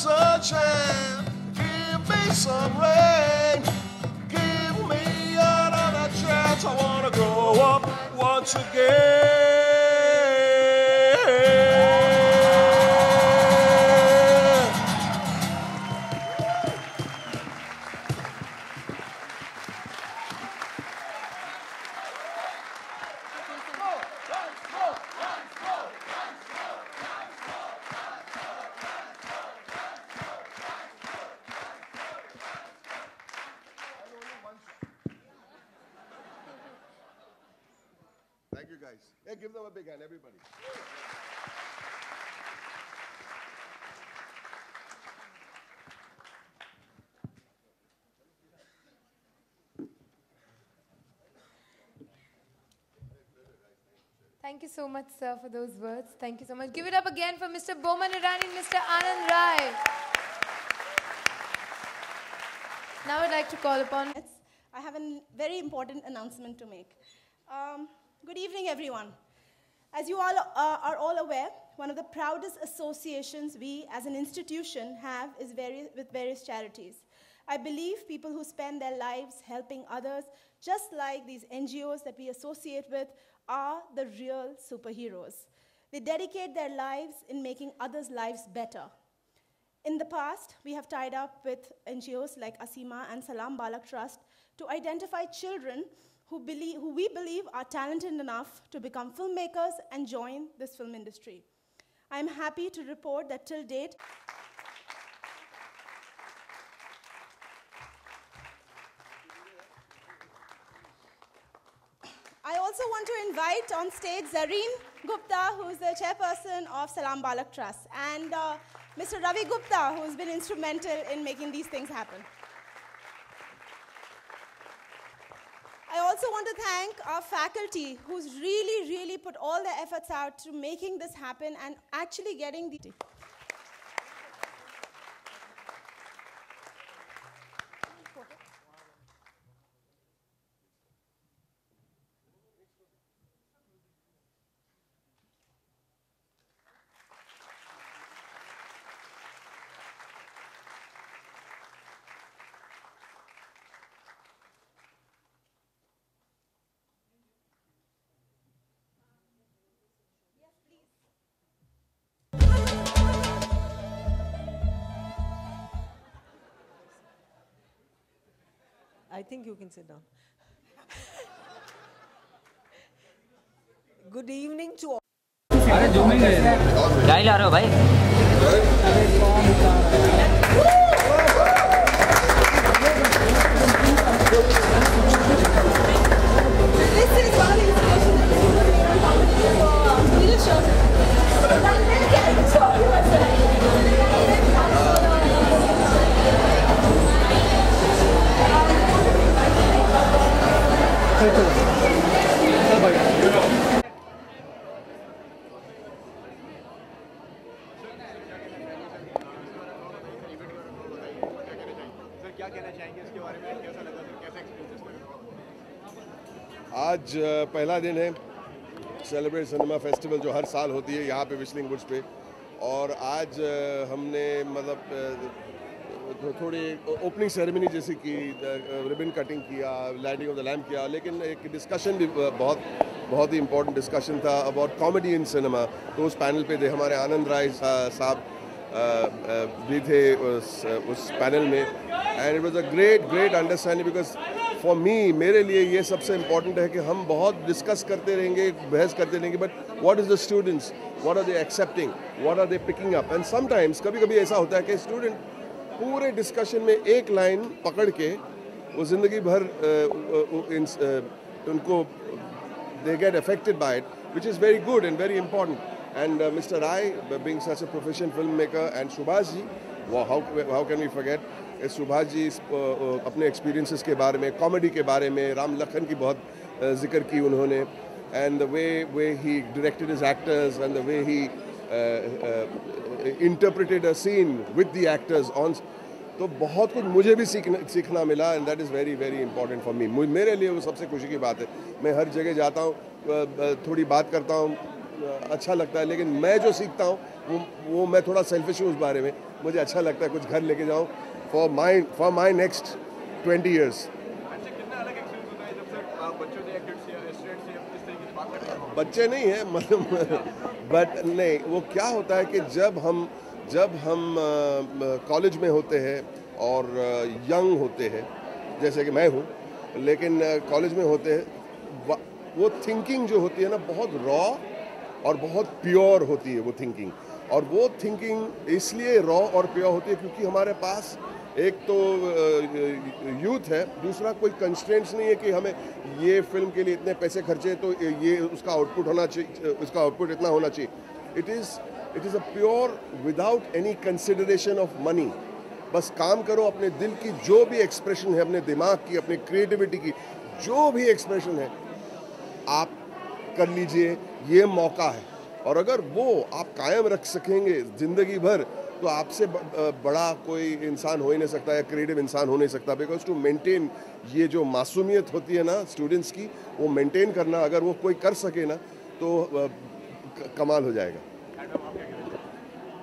[SPEAKER 5] sunshine, give me some rain, give me another chance. I want to grow up once again. Thank you, guys. Hey, give them a big hand, everybody.
[SPEAKER 2] Thank you so much, sir, for those words. Thank you so much. Give it up again for Mr. Boman Irani and Mr. Anand Rai. Now I'd like to call upon...
[SPEAKER 8] I have a very important announcement to make. Good evening, everyone. As you all are all aware, one of the proudest associations we as an institution have is with various charities. I believe people who spend their lives helping others, just like these NGOs that we associate with, are the real superheroes. They dedicate their lives in making others' lives better. In the past, we have tied up with NGOs like Asima and Salam Balak Trust to identify children who we believe are talented enough to become filmmakers and join this film industry. I'm happy to report that till date, I also want to invite on stage Zareen Gupta, who is the chairperson of Salam Balak Trust, and Mr. Ravi Gupta, who has been instrumental in making these things happen. I also want to thank our faculty, who's really put all their efforts out to making this happen and actually getting the...
[SPEAKER 9] I think you can sit down. Good evening to all.
[SPEAKER 10] क्या ला रहे हो भाई?
[SPEAKER 5] आज पहला दिन है celebrate cinema festival जो हर साल होती है यहाँ पे विस्लिंग वुड्स पे, और आज हमने मतलब थोड़ी ओपनिंग सेरेमनी जैसी की, रिबन कटिंग किया, लाइटिंग ऑफ द लैम्प किया, लेकिन एक डिस्कशन भी बहुत ही इम्पोर्टेंट डिस्कशन था अबाउट कॉमेडी इन सिनेमा। तो उस पैनल पे थे हमारे आनंद राय साहब भी थे उस पैनल में, and it was a great understanding because for me, मेरे लिए ये सबसे इम्पॉर्टेंट है कि हम बहुत डिस्कस करते रहेंगे, बहस करते रहेंगे, but what is the students, what are they accepting, what are they picking up, and sometimes कभी ऐसा होता है कि स्टूडेंट पूरे डिस्कशन में एक लाइन पकड़ के वो ज़िंदगी भर उनको they get affected by it, which is very good and very important. And Mr. Rai, being such a professional filmmaker, and Subhash ji, wow, how can we forget? Subhash ji अपने experiences के बारे में, comedy के बारे में, राम लखन की बहुत जिक्र की उन्होंने, and the way he directed his actors and the way he interpreted a scene with the actors on, तो बहुत कुछ मुझे भी सीखना मिला, and that is very very important for me. मेरे लिए वो सबसे खुशी की बात है। मैं हर जगह जाता हूँ, थोड़ी बात करता हूँ, अच्छा लगता है, लेकिन मैं जो सीखता हूँ वो मैं थोड़ा सेल्फिश हूँ उस बारे में। मुझे अच्छा लगता है कुछ घर लेके जाऊँ फॉर माई नेक्स्ट 20 years। बच्चे नहीं है मतलब, बट नहीं, वो क्या होता है कि जब हम कॉलेज में होते हैं और यंग होते हैं, जैसे कि मैं हूँ, लेकिन कॉलेज में होते हैं, वो थिंकिंग जो होती है ना, बहुत रॉ और बहुत प्योर होती है वो थिंकिंग। और वो थिंकिंग इसलिए रॉ और प्योर होती है क्योंकि हमारे पास एक तो यूथ है, दूसरा कोई कंस्ट्रेंट्स नहीं है कि हमें ये फिल्म के लिए इतने पैसे खर्चे तो ये उसका आउटपुट होना चाहिए, उसका आउटपुट इतना होना चाहिए। It is a pure without any consideration of money. बस काम करो, अपने दिल की जो भी एक्सप्रेशन है, अपने दिमाग की, अपनी क्रिएटिविटी की जो भी एक्सप्रेशन है, आप कर लीजिए, ये मौका है। और अगर वो आप कायम रख सकेंगे ज़िंदगी भर, तो आपसे बड़ा कोई इंसान हो ही नहीं सकता, या क्रिएटिव इंसान हो नहीं सकता। बिकॉज टू मेंटेन ये जो मासूमियत होती है ना स्टूडेंट्स की, वो मेंटेन करना अगर वो कोई कर सके ना, तो कमाल हो जाएगा।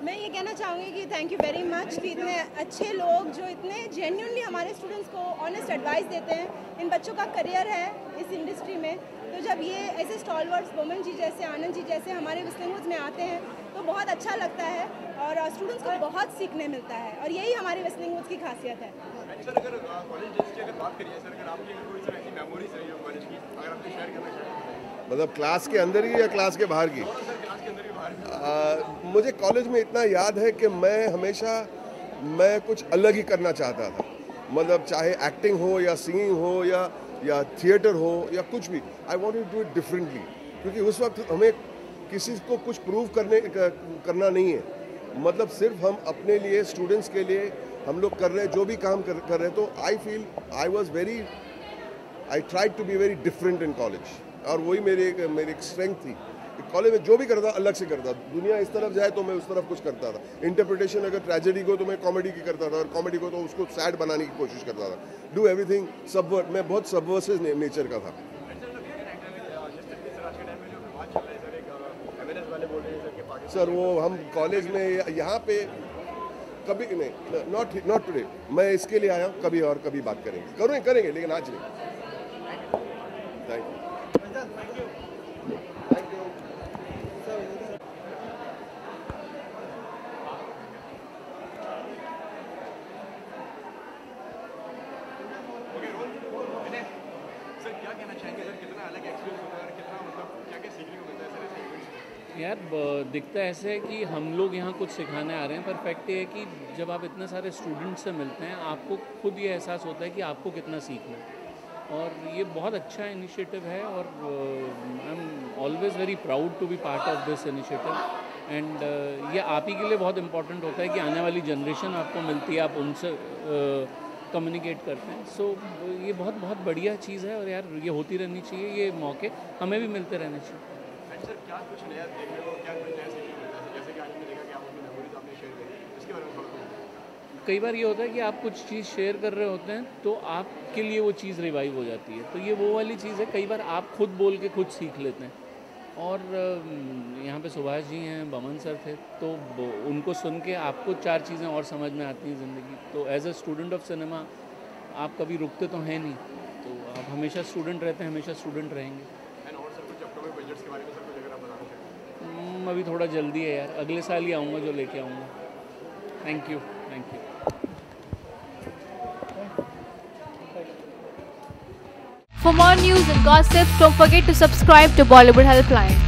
[SPEAKER 8] मैं ये कहना चाहूँगी कि थैंक यू वेरी मच कि इतने अच्छे लोग जो इतने जेन्युइनली हमारे स्टूडेंट्स को ऑनेस्ट एडवाइस देते हैं। इन बच्चों का करियर है इस इंडस्ट्री में, तो जब ये ऐसे स्टॉलवर्ड्स वुमेन जी जैसे, आनंद जी जैसे हमारे विस्लिंग वुड्स में आते हैं तो बहुत अच्छा लगता है और स्टूडेंट्स को बहुत सीखने मिलता है, और यही हमारे विस्लिंग वुड्स की खासियत है।
[SPEAKER 11] सर, अगर कॉलेज डेज की अगर बात करिए सर, अगर आपकी कोई सर ऐसी मेमोरीज रही हो कॉलेज की, अगर आपको शेयर करना चाहें,
[SPEAKER 5] मतलब क्लास के अंदर ही या क्लास के बाहर की?
[SPEAKER 11] क्लास के अंदर ही बाहर।
[SPEAKER 5] मुझे कॉलेज में इतना याद है कि मैं कुछ अलग ही करना चाहता था। मतलब चाहे एक्टिंग हो या सिंगिंग हो या थिएटर हो या कुछ भी, I wanted to do it differently. क्योंकि उस वक्त हमें किसी को कुछ प्रूव करना नहीं है, मतलब सिर्फ हम अपने लिए, स्टूडेंट्स के लिए हम लोग कर रहे हैं, जो भी काम कर रहे हैं। तो I tried to be very different in college, और वही मेरी एक स्ट्रेंथ थी। कॉलेज में जो भी करता अलग से करता, दुनिया इस तरफ जाए तो मैं उस तरफ कुछ करता था। इंटरप्रिटेशन अगर ट्रेजेडी को तो मैं कॉमेडी की करता था, और कॉमेडी को तो उसको सैड बनाने की कोशिश करता था। डू एवरीथिंग सबवर्ट, मैं बहुत सबवर्सिव नेचर का था। सर वो हम कॉलेज में यहाँ पे कभी नहीं, नॉट टुडे, मैं इसके लिए आया हूँ, कभी और कभी बात करेंगे, लेकिन आज नहीं। Thank you.
[SPEAKER 4] यार दिखता ऐसे है कि हम लोग यहाँ कुछ सिखाने आ रहे हैं, पर फैक्ट ये है कि जब आप इतने सारे स्टूडेंट्स से मिलते हैं, आपको खुद ये एहसास होता है कि आपको कितना सीखना है। और ये बहुत अच्छा इनिशिएटिव है, और I am always very proud to be part of this initiative. And ये आप ही के लिए बहुत इम्पोर्टेंट होता है कि आने वाली जनरेशन आपको मिलती है, आप उनसे कम्युनिकेट करते हैं। सो ये बहुत बहुत बढ़िया चीज़ है, और यार ये होती रहनी चाहिए, ये मौके हमें भी मिलते रहने चाहिए।
[SPEAKER 11] सर, क्या कुछ नया देखने को, क्या कुछ नया सीखने को मिलता है? जैसे कि आज हमने देखा कि आप अपनी मेमोरीज आपने शेयर करी, इसके बारे में थोड़ा
[SPEAKER 4] कई बार ये होता है कि आप कुछ चीज़ शेयर कर रहे होते हैं तो आपके लिए वो चीज़ रिवाइव हो जाती है, तो ये वो वाली चीज़ है, कई बार आप खुद बोल के खुद सीख लेते हैं। और यहाँ पे सुभाष जी हैं, बमन सर थे, तो उनको सुन के आपको 4 चीज़ें और समझ में आती हैं ज़िंदगी। तो as a student of cinema आप कभी रुकते तो हैं नहीं, तो आप हमेशा स्टूडेंट रहते हैं, हमेशा स्टूडेंट रहेंगे।
[SPEAKER 11] और सर कुछ अपकमिंग प्रोजेक्ट्स के बारे में सर कुछ अगर आप बताना चाहें?
[SPEAKER 4] अभी थोड़ा जल्दी है यार, अगले साल ही आऊँगा जो लेके आऊँगा। Thank you, thank you.
[SPEAKER 2] For more news and gossips, don't forget to subscribe to Bollywood Helpline.